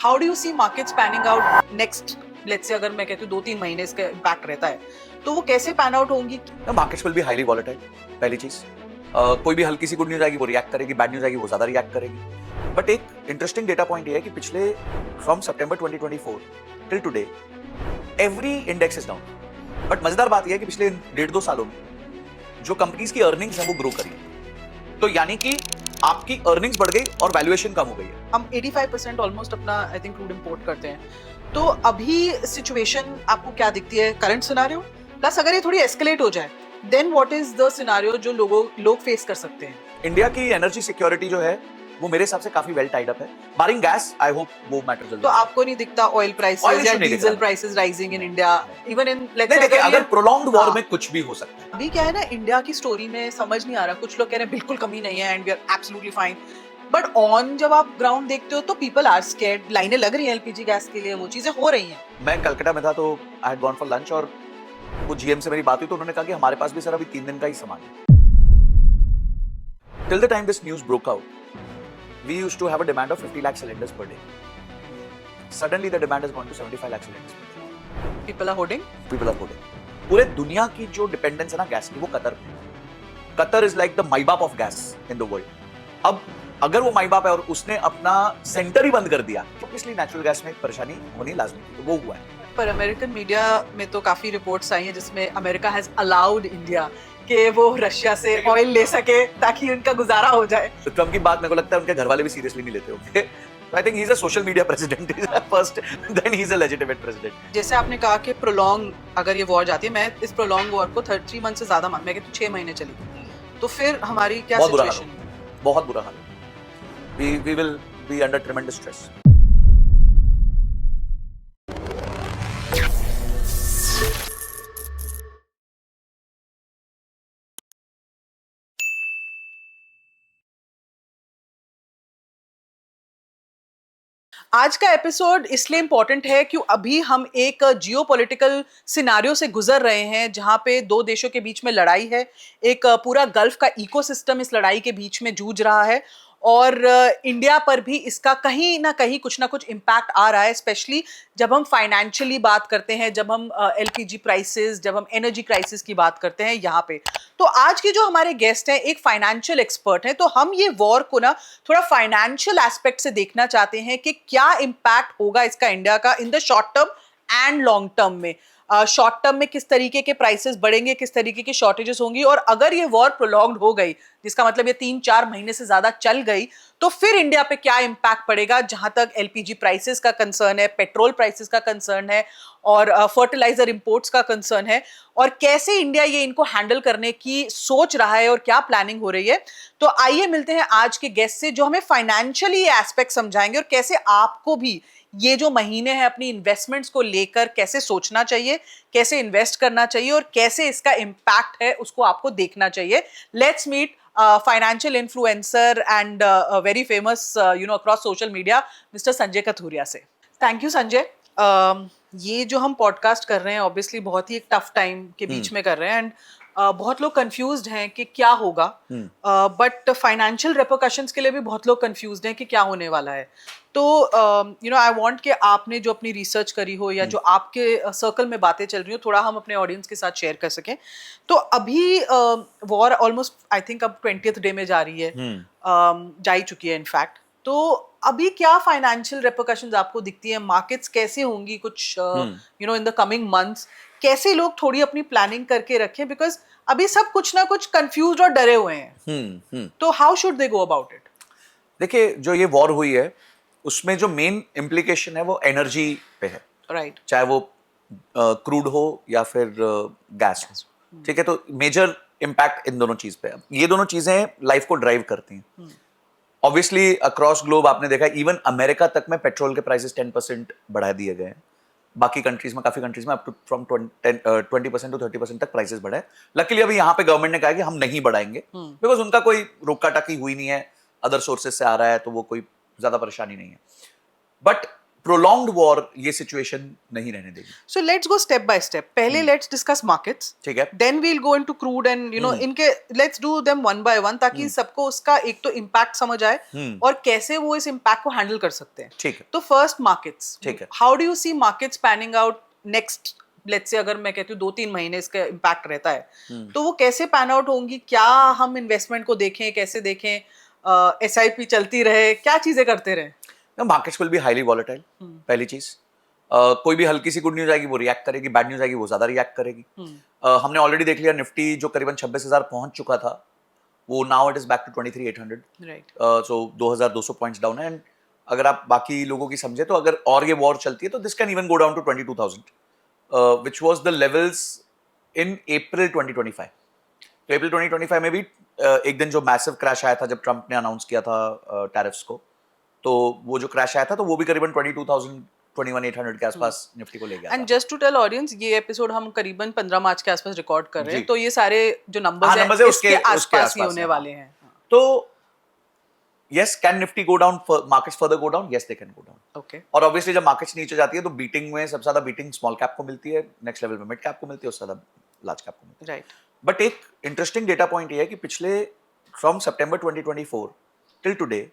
How do you see markets panning out next, let's say अगर मैं कहती हूँ 2-3 महीने इसका इम्पैक्ट रहता है तो वो कैसे पैन आउट होंगी? Markets will be highly volatile. पहली चीज, कोई भी हल्की सी गुड न्यूज आएगी वो रिएक्ट करेगी, बैड न्यूज आएगी वो ज्यादा रिएक्ट करेगी। बट एक इंटरेस्टिंग डेटा पॉइंट ये है कि पिछले from September 2024 till today every index is down. But मजेदार बात यह है कि पिछले 1.5-2 सालों में जो कंपनीज की अर्निंग्स है वो ग्रो करी है। तो यानी कि आपकी अर्निंग्स बढ़ गई और वैल्यूएशन कम हो गई है। हम 85% ऑलमोस्ट अपना आई थिंक क्रूड इंपोर्ट करते हैं, तो अभी सिचुएशन आपको क्या दिखती है करंट सिनेरियो? प्लस अगर ये थोड़ी एस्केलेट हो जाए then what is the scenario जो लोग फेस कर सकते हैं? इंडिया की एनर्जी सिक्योरिटी जो है वो मेरे हिसाब से काफी वेल टाइड अप है। बारिंग गैस, आई होप वो मैटर जल्दी। तो आपको नहीं दिखता ऑयल प्राइसेस या diesel prices rising in India, even in let's say अगर प्रोलॉन्ग्ड वॉर में कुछ भी हो सकता है। अभी क्या है ना, इंडिया की स्टोरी में समझ नहीं आ रहा, कुछ लोग कह रहे हैं बिल्कुल कमी नहीं है and we are absolutely fine, but on जब आप ग्राउंड देखते हो तो पीपल आर स्कैर्ड, लाइनें लग रही हैं एलपीजी गैस के लिए, वो चीजें हो रही हैं। मैं कलकत्ता में था तो I had gone for lunch और वो जीएम से मेरी बात हुई तो उन्होंने कहा कि हमारे पास भी सर अभी 3 दिन का ही सामान है। Till the time this news broke out we used to have a demand of 50 lakh cylinders per day. Suddenly the demand has gone to 75 lakh cylinders per day. People are hoarding. पूरे दुनिया की जो dependence है ना gas की वो Qatar पे। Qatar is like the माई बाप of gas in the world. अब अगर वो माई बाप है और उसने अपना सेंटर ही बंद कर दिया तो इसलिए नेचुरल गैस में एक परेशानी होनी लाजमी थी, तो वो हुआ है। पर अमेरिकन मीडिया में तो काफी रिपोर्ट्स आई हैं जिसमें अमेरिका हैज अलाउड इंडिया कि वो रशिया से ऑयल ले सके ताकि उनका गुजारा हो जाए। तो ट्रम्प की बात मेरे को लगता है उनके घर वाले भी सीरियसली नहीं लेते होंगे। I think he's a social media president first, then he's a legitimate president. जैसे आपने कहा कि प्रोलॉन्ग अगर ये वॉर जाती है, मैं इस प्रोलॉन्ग वॉर को 3 मंथ से ज्यादा मान, मैं कहती हूं 6 महीने चली, तो फिर हमारी क्या सिचुएशन? बहुत बुरा हाल है। We will be under tremendous stress. आज का एपिसोड इसलिए इम्पोर्टेंट है कि अभी हम एक जियोपॉलिटिकल सिनारियो से गुजर रहे हैं जहां पे दो देशों के बीच में लड़ाई है, एक पूरा गल्फ का इकोसिस्टम इस लड़ाई के बीच में जूझ रहा है और इंडिया पर भी इसका कहीं ना कुछ इम्पैक्ट आ रहा है, स्पेशली जब हम फाइनेंशियली बात करते हैं, जब हम एलपीजी प्राइसेस, जब हम एनर्जी क्राइसिस की बात करते हैं यहाँ पे। तो आज के जो हमारे गेस्ट हैं एक फाइनेंशियल एक्सपर्ट हैं, तो हम ये वॉर को ना थोड़ा फाइनेंशियल एस्पेक्ट से देखना चाहते हैं कि क्या इम्पैक्ट होगा इसका इंडिया का in the short term and long term में। शॉर्ट टर्म में किस तरीके के प्राइसेस बढ़ेंगे, किस तरीके की शॉर्टेजेस होंगी, और अगर ये वॉर प्रोलॉन्ग्ड हो गई, जिसका मतलब ये 3-4 महीने से ज्यादा चल गई, तो फिर इंडिया पे क्या इम्पैक्ट पड़ेगा जहां तक एलपीजी प्राइसेस का कंसर्न है, पेट्रोल प्राइसेस का कंसर्न है और फर्टिलाइजर इंपोर्ट्स का कंसर्न है, और कैसे इंडिया ये इनको हैंडल करने की सोच रहा है और क्या प्लानिंग हो रही है। तो आइए मिलते हैं आज के गेस्ट से जो हमें फाइनेंशियली एस्पेक्ट समझाएंगे और कैसे आपको भी ये जो महीने हैं अपनी इन्वेस्टमेंट्स को लेकर कैसे सोचना चाहिए, कैसे इन्वेस्ट करना चाहिए और कैसे इसका इम्पैक्ट है उसको आपको देखना चाहिए। Let's meet financial influencer and very famous across social media, mister Sanjay Kathuria से। Thank you Sanjay. ये जो हम पॉडकास्ट कर रहे हैं ऑब्वियसली बहुत ही एक टफ टाइम के बीच में कर रहे हैं एंड बहुत लोग कंफ्यूज्ड हैं कि क्या होगा, बट फाइनेंशियल रिपरकशंस के लिए भी बहुत लोग कंफ्यूज्ड हैं कि क्या होने वाला है। तो आई वांट कि आपने जो अपनी रिसर्च करी हो या जो आपके सर्कल में बातें चल रही हो थोड़ा हम अपने ऑडियंस के साथ शेयर कर सकें। तो अभी वॉर ऑलमोस्ट आई थिंक अब 20th डे में जा रही है, जा ही चुकी है इनफैक्ट। तो अभी क्या फाइनेंशियल रिपरकशंस आपको दिखती है, मार्केट्स कैसे होंगी कुछ इन द कमिंग मंथ्स, कैसे लोग थोड़ी अपनी प्लानिंग करके रखें, बिकॉज अभी सब कुछ ना कुछ कंफ्यूज्ड और डरे हुए हैं। तो how should they go about it? देखिए, जो ये वॉर हुई है उसमें जो मेन इम्प्लीकेशन है वो एनर्जी पे है, राइट? चाहे वो क्रूड हो या फिर गैस हो, ठीक है। तो मेजर इम्पैक्ट इन दोनों चीज पे है। ये दोनों चीजें लाइफ को ड्राइव करती हैं। ऑब्वियसली अक्रॉस ग्लोब आपने देखा, इवन अमेरिका तक में पेट्रोल के प्राइसेस 10% बढ़ा दिए गए हैं। बाकी कंट्रीज में, काफी कंट्रीज में अप टू फ्रॉम 20% to 30% तक प्राइसेस बढ़े। लकीली अभी यहाँ पे गवर्नमेंट ने कहा कि हम नहीं बढ़ाएंगे, बिकॉज उनका कोई रोका टकी हुई नहीं है, अदर सोर्सेज से आ रहा है, तो वो कोई ज्यादा परेशानी नहीं है। बट प्रोलॉन्ग्ड वॉर ये सिचुएशन नहीं रहने देगी। So let's go step by step. पहले let's discuss markets. ठीक है। Then we'll go into crude and इनके let's do them one by one ताकि सबको उसका एक तो impact समझ आए और कैसे वो इस impact को handle कर सकते हैं। ठीक है। तो first markets. ठीक है। How do you see markets panning out next? Let's say अगर मैं कहती हूँ 2-3 महीने इसका impact रहता है तो वो कैसे pan out होंगी? क्या हम investment को देखें, कैसे देखें? SIP चलती रहे, क्या चीजें करते रहे? Markets will be highly volatile, पहली चीज। कोई भी हल्की सी गुड न्यूज आएगी वो रिएक्ट करेगी, बैड न्यूज आएगी वो ज्यादा रिएक्ट करेगी। हमने ऑलरेडी देख लिया निफ्टी जो करीबन 26,000 पहुंच चुका था, वो now it is back to 23,800, right. So 2,200 points down है। एंड अगर आप बाकी लोगों की समझे तो अगर और ये वॉर चलती है तो this can even go down to 22,000, which was the levels in April 2025। तो अप्रैल 2025 में भी एक दिन जो मैसिव क्रैश आया था जब ट्रम्प ने अनाउंस किया था टैरिफ्स को, तो वो जो क्रैश आया था तो वो भी करीबन 22,000 21,800 के आसपास निफ्टी को ले गया। And just to tell audience, ये एपिसोड हम करीबन 15 मार्च के आसपास रिकॉर्ड कर रहे हैं, तो ये सारे जो नंबर्स हैं इसके आसपास ही होने वाले हैं। तो yes, can Nifty go down, markets further go down? Yes, they can go down. Okay. और ऑब्वियसली जब मार्केट्स नीचे जाती है तो बीटिंग में सबसे ज्यादा बीटिंग स्मॉल कैप को मिलती है, नेक्स्ट लेवल में मिड कैप को मिलती है, उससे ज्यादा लार्ज कैप को मिलती है। राइट। बट एक इंटरेस्टिंग डेटा पॉइंट ये है कि पिछले from September 2024 till today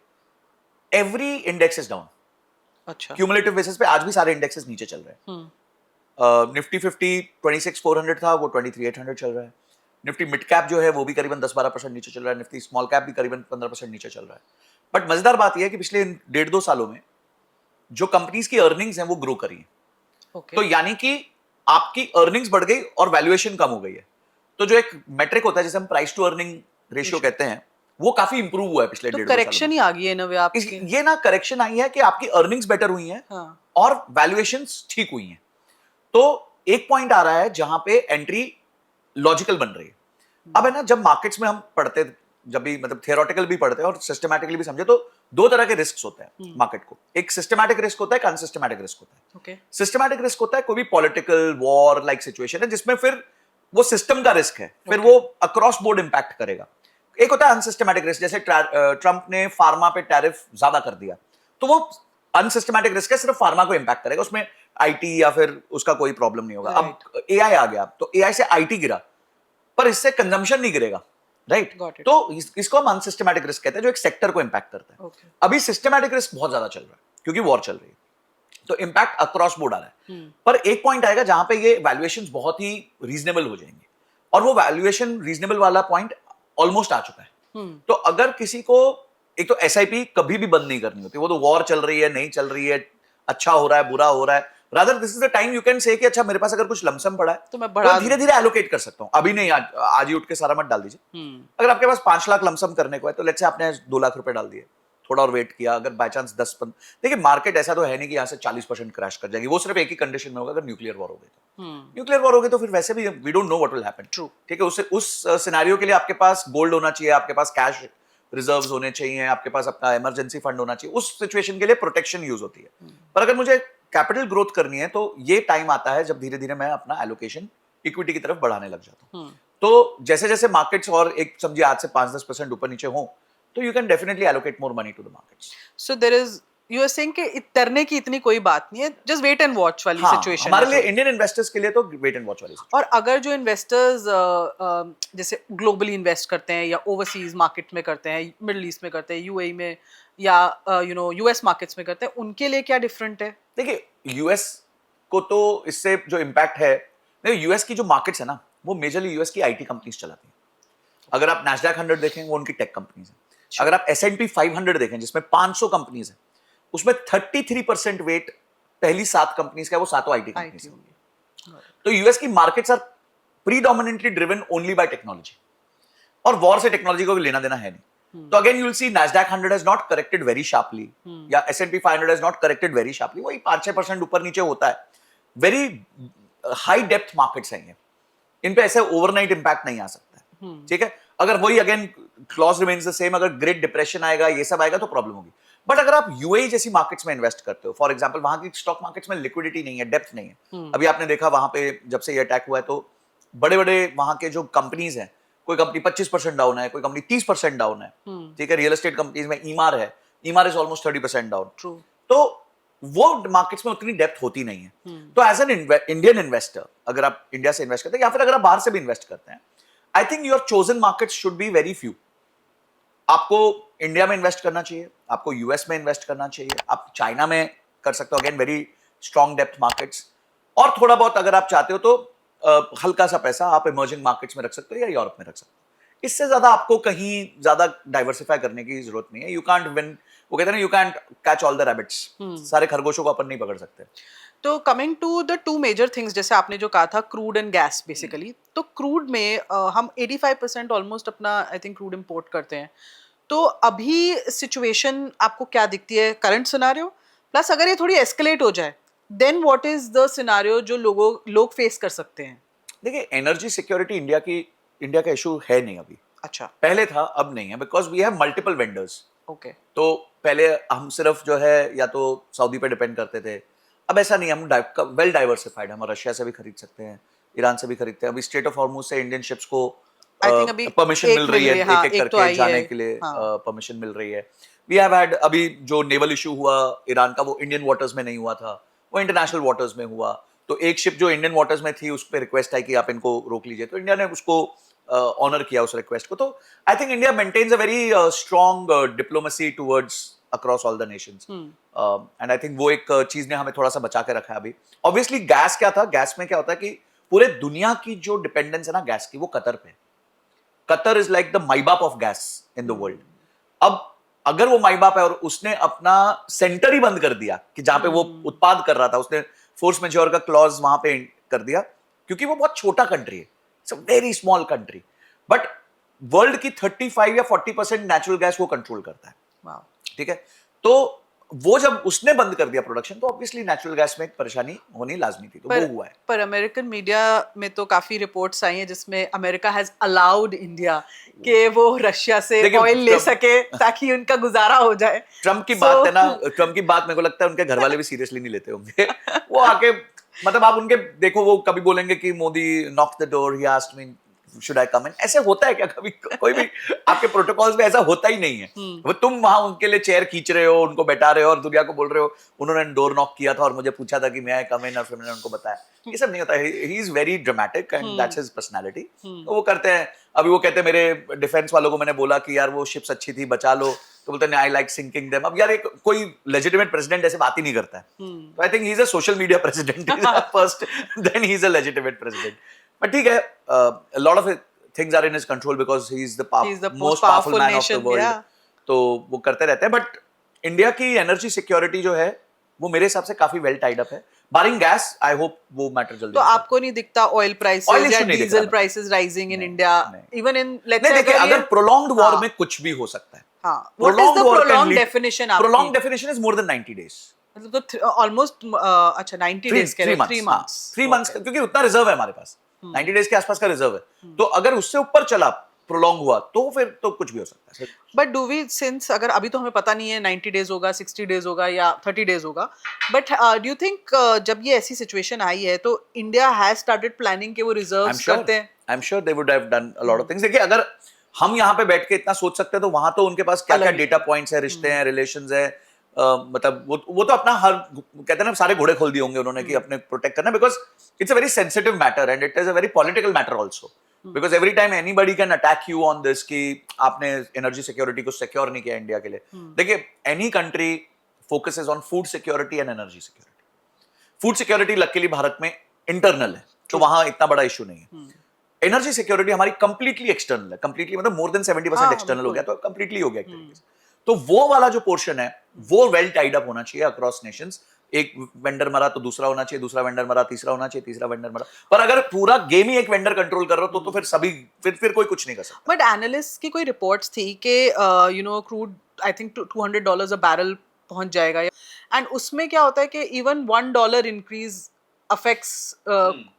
every index is down. अच्छा। क्यूमुलेटिव बेसिस पे आज भी सारे इंडेक्सेस नीचे चल रहे हैं। निफ्टी 50 26,400 था, वो 23,800 चल रहा है। निफ्टी मिड कैप जो है वो भी करीबन 10-12% नीचे चल रहा है। निफ्टी स्मॉल कैप भी करीबन 15% नीचे चल रहा है। बट मजेदार बात यह है कि पिछले 1.5-2 सालों में जो कंपनीज की अर्निंग्स हैं वो ग्रो करी है। Okay. तो यानी कि आपकी अर्निंग्स बढ़ गई और वैल्यूएशन कम हो गई है। तो जो एक मेट्रिक होता है जिसे हम प्राइस टू अर्निंग रेशियो कहते हैं, वो काफी इंप्रूव हुआ है पिछले 1.5 सालों में। करेक्शन ही आ गई है ना वे आपकी। ये ना करेक्शन आई है कि आपकी अर्निंग्स बेटर हुई हैं। हाँ। और वैल्यूएशंस ठीक हुई हैं। तो एक पॉइंट आ रहा है जहां पे एंट्री लॉजिकल बन रही है। अब है ना, जब मार्केट्स में हम पढ़ते, जब भी मतलब थियोरेटिकल भी पढ़ते हैं और सिस्टमैटिकली भी समझे, तो दो तरह के रिस्क होते हैं मार्केट को। एक सिस्टमैटिक रिस्क होता है, एक अनसिस्टमैटिक रिस्क होता है। ओके। सिस्टमैटिक रिस्क होता है कोई भी पॉलिटिकल वॉर लाइक सिचुएशन है जिसमें फिर वो सिस्टम का रिस्क है, फिर वो अक्रॉस बोर्ड इंपैक्ट करेगा। एक होता है अनसिस्टमैटिक रिस्क, जैसे ट्रम्प ने फार्मा पे टैरिफ ज्यादा कर दिया, तो वो अनसिस्टमैटिक रिस्क है, सिर्फ फार्मा को इंपैक्ट करेगा, उसमें आईटी या फिर उसका कोई प्रॉब्लम नहीं होगा। अब एआई आ गया तो एआई से आईटी गिरा, पर इससे कंजम्पशन नहीं गिरेगा, राइट? तो इसको हम अनसिस्टमैटिक रिस्क कहते हैं, जो एक सेक्टर को इंपैक्ट करता है। अभी सिस्टमैटिक रिस्क बहुत ज्यादा चल रहा है क्योंकि वॉर चल रही है, तो इंपैक्ट अक्रॉस बोर्ड आ रहा है। पर एक पॉइंट आएगा जहां पे ये वैल्यूएशंस बहुत ही रीजनेबल हो जाएंगे, और वो वैल्यूएशन रीजनेबल वाला पॉइंट ऑलमोस्ट आ चुका है। तो अगर किसी को, एक तो एसआईपी कभी भी बंद नहीं करनी होती, वो तो वॉर चल रही है, नहीं चल रही है, अच्छा हो रहा है, बुरा हो रहा है, rather this is the time you can say कि अच्छा मेरे पास अगर कुछ लमसम पड़ा है तो मैं धीरे धीरे एलोकेट कर सकता हूं, अभी नहीं, आज ही उठ के सारा मत डाल दीजिए। अगर आपके पास 5 लाख लमसम करने को है तो लेट्स से आपने 2 लाख रुपए डाल दिए, थोड़ा और वेट किया, अगर बाय चांस 10-15, देखिए मार्केट ऐसा तो है नहीं कि यहाँ से 40% क्रैश कर जाएगी, वो सिर्फ एक ही कंडीशन में होगा, अगर न्यूक्लियर वॉर हो गई तो। न्यूक्लियर वॉर हो गई तो फिर वैसे भी we don't know what will happen. True, ठीक है। उस सिनेरियो के लिए आपके पास गोल्ड होना चाहिए, आपके पास कैश रिजर्व्स होने चाहिए, आपके पास अपना इमरजेंसी फंड होना चाहिए, उस सिचुएशन के लिए प्रोटेक्शन यूज होती है। पर अगर मुझे कैपिटल ग्रोथ करनी है तो ये टाइम आता है जब धीरे धीरे मैं अपना एलोकेशन इक्विटी की तरफ बढ़ाने लग जाता हूं। तो जैसे जैसे मार्केट्स और एक समझिए आज से 5-10% ऊपर नीचे हो, तो you can definitely allocate more money to the markets. So there is, you are saying कि तरने की इतनी कोई बात नहीं है, जस्ट वेट एंड वॉच वाली सिचुएशन हमारे लिए इंडियन इन्वेस्टर्स के लिए तो वेट एंड वॉच वाली सिचुएशन। और अगर जो इन्वेस्टर्स जैसे ग्लोबली इन्वेस्ट करते हैं या ओवरसीज मार्केट में करते हैं, मिडिल ईस्ट में करते हैं, यूएई में या यूएस मार्केट्स में करते हैं, उनके लिए क्या डिफरेंट है? देखिए यूएस को तो इससे जो इम्पैक्ट है, यूएस की जो मार्केट्स है ना, वो मेजरली यूएस की आईटी कंपनीज चलाती हैं। अगर आप नैस्डैक 100 देखें, वो उनकी टेक कंपनीज है। अगर आप S&P 500 देखें जिसमें 500 कंपनीज है, उसमें 33% वेट पहली 7 कंपनीज का, वो सातों आईटी कंपनीज है। तो यूएस की markets are predominantly driven only by technology, और वॉर से टेक्नोलॉजी को लेना देना है नहीं। तो again you will see Nasdaq 100 has not corrected very sharply, या S&P 500 has not corrected very sharply, वही 5-6% ऊपर नीचे होता है। वेरी हाई डेप्थ मार्केट्स हैं ये, इन पे ऐसे ओवरनाइट इंपैक्ट नहीं आ सकता है, ठीक है। अगर वही again clause remains the same, अगर ग्रेट डिप्रेशन आएगा, ये सब आएगा, तो प्रॉब्लम होगी। बट अगर आप यूएई जैसी मार्केट्स में इन्वेस्ट करते हो, फॉर एग्जांपल, वहां की स्टॉक मार्केट्स में लिक्विडिटी नहीं है, डेप्थ नहीं है। अभी आपने देखा वहां पे जब से ये अटैक हुआ है, तो बड़े बड़े वहां के जो कंपनीज हैं, कोई कंपनी 25% डाउन है, कोई कंपनी 30% डाउन है, ठीक है। रियल एस्टेट कंपनीज में ईमार है, ईमार इज ऑलमोस्ट 30% डाउन। ट्रू। तो वो मार्केट्स में उतनी डेप्थ होती नहीं है। तो एज एन इंडियन इन्वेस्टर, अगर आप इंडिया से इन्वेस्ट करते हैं या फिर अगर आप बाहर से भी इन्वेस्ट करते हैं, I think your chosen markets should be very few. आपको इंडिया में इन्वेस्ट करना चाहिए, आपको यूएस में इन्वेस्ट करना चाहिए, आप चाइना में कर सकते हो, again very strong depth markets, और थोड़ा बहुत अगर आप चाहते हो तो हल्का सा पैसा आप इमर्जिंग मार्केट्स में रख सकते हो या यूरोप में रख सकते हो। इससे ज्यादा आपको कहीं ज्यादा डाइवर्सिफाई करने की जरूरत नहीं है। यू कांट विन, वो कहते हैं ना, you can't catch all the rabbits, सारे खरगोशों को अपन नहीं पकड़ सकते। तो coming to the two major things, जैसे आपने जो कहा था क्रूड एंड गैस बेसिकली, तो क्रूड में हम 85% ऑलमोस्ट अपना आई थिंक क्रूड इंपोर्ट करते हैं। तो अभी सिचुएशन आपको क्या दिखती है करंट सिनारियो, प्लस अगर ये थोड़ी एस्केलेट हो जाए then what is the scenario जो लोग फेस कर सकते हैं? देखिए, एनर्जी सिक्योरिटी इंडिया का इशू है नहीं अभी। अच्छा, पहले था, अब नहीं है, because we have multiple vendors. Okay. तो पहले हम सिर्फ जो है या तो सऊदी पे डिपेंड करते थे, अब ऐसा नहीं, हम वेल डाइवर्सिफाइड, हम रशिया से भी खरीद सकते हैं, ईरान से भी खरीदते हैं। अभी स्ट्रेट ऑफ हॉर्मुज से इंडियन शिप्स को आई थिंक अभी परमिशन मिल रही है, हाँ, एक एक एक तो करके आई जाने है, के लिए हाँ। परमिशन मिल रही है। वी हैव हैड, अभी जो नेवल इशू हुआ ईरान का, वो इंडियन वाटर्स में नहीं हुआ था, वो इंटरनेशनल वाटर्स में हुआ। तो एक शिप जो इंडियन वाटर्स में थी, उस पर रिक्वेस्ट आई कि आप इनको रोक लीजिए, तो इंडिया ने उसको ऑनर किया उस रिक्वेस्ट को। तो I think India maintains a very strong diplomacy towards across all the nations, and I think वो एक चीज ने हमें थोड़ा सा बचा के रखा है अभी। ऑब्वियसली गैस क्या था, गैस में क्या होता है कि पूरे दुनिया की जो डिपेंडेंस है ना गैस की, वो कतर पे। कतर इज लाइक द माईबाप of gas in the world. अब अगर वो माईबाप है और उसने अपना सेंटर ही बंद कर दिया कि जहां पे वो उत्पाद कर रहा था, उसने फोर्स मेजोर का क्लॉज वहां पे कर दिया, क्योंकि वो बहुत छोटा कंट्री है, it's a very small country, but world की 35 या 40% नेचुरल गैस वो कंट्रोल करता है। वाह। ठीक है, तो वो जब उसने बंद कर दिया प्रोडक्शन, तो ऑब्वियसली नेचुरल गैस में एक परेशानी होनी लाजमी थी, तो वो हुआ है। पर अमेरिकन मीडिया में तो काफी रिपोर्ट्स आई हैं जिसमें अमेरिका हैज अलाउड इंडिया कि वो रशिया से देखिए, ऑयल ले सके ताकि उनका गुजारा हो जाए। ट्रम्प की बात है ना, ट्रम्प की बात मेरे को लगता है उनके घर वाले भी सीरियसली नहीं लेते होंगे। वो आके, मतलब आप उनके देखो, वो कभी बोलेंगे कि Modi knock the door, he asked me should I come in. ऐसे होता है क्या कभी? कोई भी आपके प्रोटोकॉल्स में ऐसा होता ही नहीं है। वो तुम वहां उनके लिए चेयर खींच रहे हो, उनको बैठा रहे हो और दुनिया को बोल रहे हो उन्होंने डोर नॉक किया था और मुझे पूछा था कि मैं कम इन, और फिर मैंने उनको बताया। ये सब नहीं होता। He is very dramatic and that's his personality. तो वो करते हैं। अभी वो कहते हैं, मेरे डिफेंस वालों को मैंने बोला कि यार वो शिप्स अच्छी थी, बचा लो, तो बोलते हैं आई लाइक सिंकिंग देम। अब यार एक कोई लेजिटिमेट प्रेसिडेंट ऐसे बात ही नहीं करता है। तो I think he is a social media president first, then he is a legitimate president. But ठीक है, lot of things are in his control because he is the He's the most powerful man of the nation, world. yeah. तो वो करते रहते हैं। But India की energy security जो है वो मेरे हिसाब से काफी वेल टाइड अप है, बारिंग गैस। आई होप वो मैटर जल्दी। तो आपको नहीं दिखता ऑयल प्राइसेस या diesel prices rising in India, even in let's say अगर प्रोलॉन्ग्ड वॉर में कुछ भी हो सकता है। हाँ, what is the prolong definition आपकी? Prolong definition is more than 90 days। मतलब तो ऑलमोस्ट अच्छा 90 डेज कह रहे हैं, 3 मंथ्स। 3 months, क्योंकि उतना रिजर्व है हमारे पास, 90 डेज के आसपास का रिजर्व है। तो अगर उससे ऊपर चला, प्रोलॉन्ग हुआ, तो फिर तो कुछ भी हो सकता है। बट डू वी, सिंस अगर अभी तो हमें पता नहीं है 90 डेज होगा, 60 डेज होगा या 30 डेज होगा, बट डू यू थिंक जब ये ऐसी सिचुएशन आई है तो इंडिया हैज स्टार्टेड प्लानिंग के वो रिजर्व्स करते हैं? I am sure they would have done a lot of things. देखिए, अगर हम यहाँ पे बैठ के इतना सोच सकते हैं, तो वहां तो उनके पास क्या क्या डेटा पॉइंट्स है, रिश्ते हैं, रिलेशंस है, मतलब वो तो अपना हर, कहते हैं ना, सारे घोड़े खोल दिए होंगे उन्होंने कि अपने प्रोटेक्ट करना, because it's a very sensitive matter and it is a very political matter also, because every time anybody can attack you on this कि आपने एनर्जी सिक्योरिटी को सिक्योर नहीं किया इंडिया के लिए। देखिए, any country focuses on food security and energy security. Food security luckily Bharat में internal है, तो वहां इतना बड़ा इशू नहीं है। एनर्जी सिक्योरिटी हमारी कंप्लीटली एक्सटर्नल है, कंप्लीटली मतलब मोर देन 70% एक्सटर्नल हो गया, तो कंप्लीटली हो गया एक तरीके से। तो वो वाला जो पोर्शन है वो वेल टाइड अप होना चाहिए अक्रॉस नेशंस। एक वेंडर मरा तो दूसरा होना चाहिए, दूसरा वेंडर मरा तीसरा होना चाहिए, तीसरा वेंडर मरा। पर अगर पूरा गेम ही एक वेंडर कंट्रोल कर रहा हो तो फिर सभी, फिर कोई कुछ नहीं कर सकता। बट एनालिस्ट की कोई रिपोर्ट्स थी कि you no crude I think $200 a barrel पहुंच जाएगा, एंड उसमें क्या होता है कि even $1 increase affects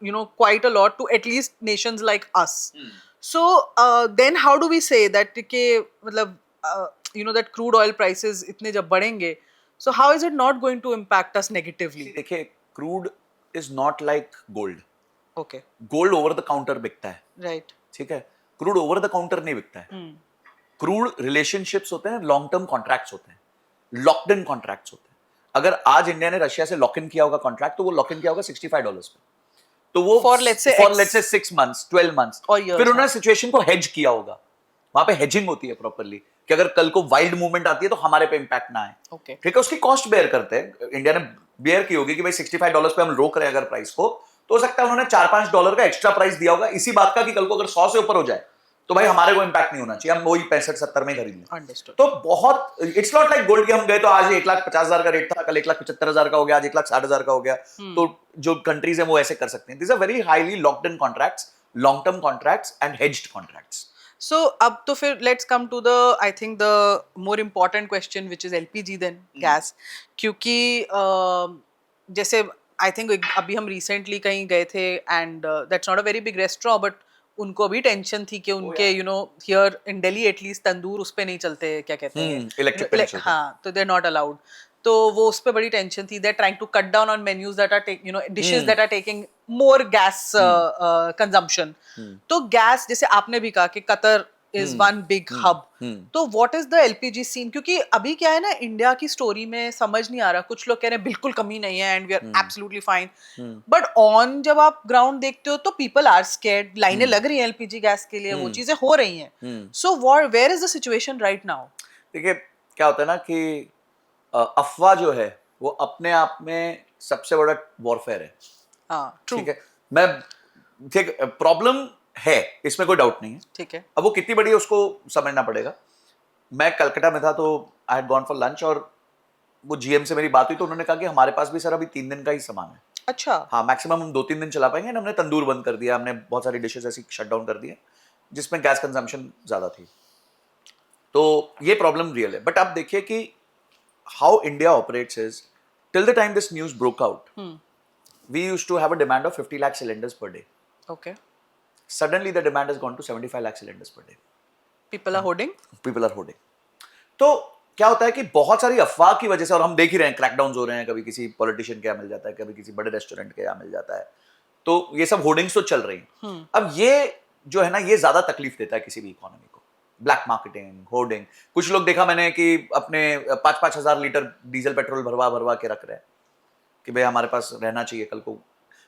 you know quite a lot to at least nations like us. So then how do we say that के मतलब you know that crude oil prices इतने जब बढ़ेंगे, so how is it not going to impact us negatively? देखिए, crude is not like gold. Okay, gold over the counter बिकता है, right. ठीक है, क्रूड ओवर द काउंटर नहीं बिकता है। क्रूड रिलेशनशिप्स होते हैं, लॉन्ग टर्म कॉन्ट्रैक्ट्स होते हैं, लॉक्ड इन कॉन्ट्रैक्ट्स होते हैं। अगर आज इंडिया ने रशिया से लॉक इन किया होगा कॉन्ट्रैक्ट, तो वो लॉक इन किया होगा $65 पे, तो वो For let's say for let's say 6 months 12 months, Or years, फिर उन्होंने हाँ। सिचुएशन को हेज किया होगा। वहां पे हेजिंग होती है प्रॉपरली कि अगर कल को वाइल्ड मूवमेंट आती है तो हमारे पे इंपैक्ट ना आए। Okay. ठीक है, उसकी कॉस्ट बेयर करते हैं। इंडिया ने बेयर की होगी कि भाई $65 पे हम रोक रहे हैं अगर प्राइस को, तो हो सकता है उन्होंने $4-5 का एक्स्ट्रा प्राइस दिया होगा इसी बात का कि कल को अगर 100 से ऊपर हो जाए तो भाई हमारे को इंपैक्ट नहीं होना चाहिए, हम वही 65-70 में खरीद लें। Understood. तो बहुत, इट्स नॉट लाइक गोल्ड कि हम गए तो आज 1,50,000 का रेट था, कल 1,75,000 का हो गया, आज 1,60,000 का हो गया। तो जो कंट्रीज हैं वो ऐसे कर सकते हैं। This are very highly locked in contracts, long term contracts and hedged contracts. So अब तो फिर let's come to the I think the more important question which is LPG then gas, क्योंकि जैसे I think अभी हम recently कहीं गए थे and that's not a very big restaurant but उनको भी टेंशन थी कि उनके you know here in Delhi at least तंदूर उस पे नहीं चलते, क्या कहते हैं electric पे नहीं चलते। हाँ, तो they're not allowed, तो वो उस पे बड़ी टेंशन थी। they're trying to cut down on menus that are take you know dishes that are taking more gas consumption। तो गैस जैसे आपने भी कहा कि Qatar is one big hub, तो what is the LPG scene? क्योंकि अभी क्या है ना, इंडिया की स्टोरी में समझ नहीं आ रहा, कुछ लोग कह रहे हैं बिल्कुल कमी नहीं है and we are absolutely fine, but on जब आप ग्राउंड देखते हो तो पीपल आर स्कैर्ड, लाइनें लग रही हैं एलपीजी गैस के लिए, वो चीजें हो रही हैं। So where is the situation right now? देखिए क्या होता है ना कि अफवाह जो है वो अपने आप में सबसे बड़ा वॉरफेयर है। हाँ, ट्रू। ठीक है, मैं ठीक, प्रॉब्लम है, इसमें कोई डाउट नहीं है। ठीक है। अब वो कितनी बड़ी है उसको समझना पड़ेगा। मैं कलकत्ता में था तो I had gone for lunch और वो जीएम से मेरी बात हुई तो उन्होंने कहा कि हमारे पास भी सर अभी 3 दिन का ही सामान है। अच्छा। हाँ, मैक्सिमम हम 2-3 दिन चला पाएंगे। हमने तंदूर बंद कर दिया, हमने बहुत सारी डिशेस ऐसी शट डाउन कर दी है जिसमें गैस कंजम्पशन ज्यादा थी। तो ये प्रॉब्लम रियल है। बट आप देखिए कि how India operates is, till the time this news broke out we used to have a demand of 50 lakh cylinders per day. Okay. Suddenly the demand has gone to 75 lakh cylinders per day. People are hoarding? People are hoarding. तो क्या होता है कि बहुत सारी अफवाह की वजह से, और हम देख ही रहे हैं क्रैकडाउन्स हो रहे हैं, कभी किसी पॉलिटिशियन के यहाँ मिल जाता है, कभी किसी बड़े रेस्टोरेंट के यहाँ मिल जाता है, तो ये सब होर्डिंग्स तो चल रही हैं। अब ये जो है ना, ये ज्यादा तकलीफ देता है किसी भी इकोनॉमी को। ब्लैक मार्केटिंग, होर्डिंग, कुछ लोग देखा मैंने कि अपने 5-5 हजार लीटर डीजल पेट्रोल भरवा के रख रहे हैं कि भाई हमारे पास रहना चाहिए कल को।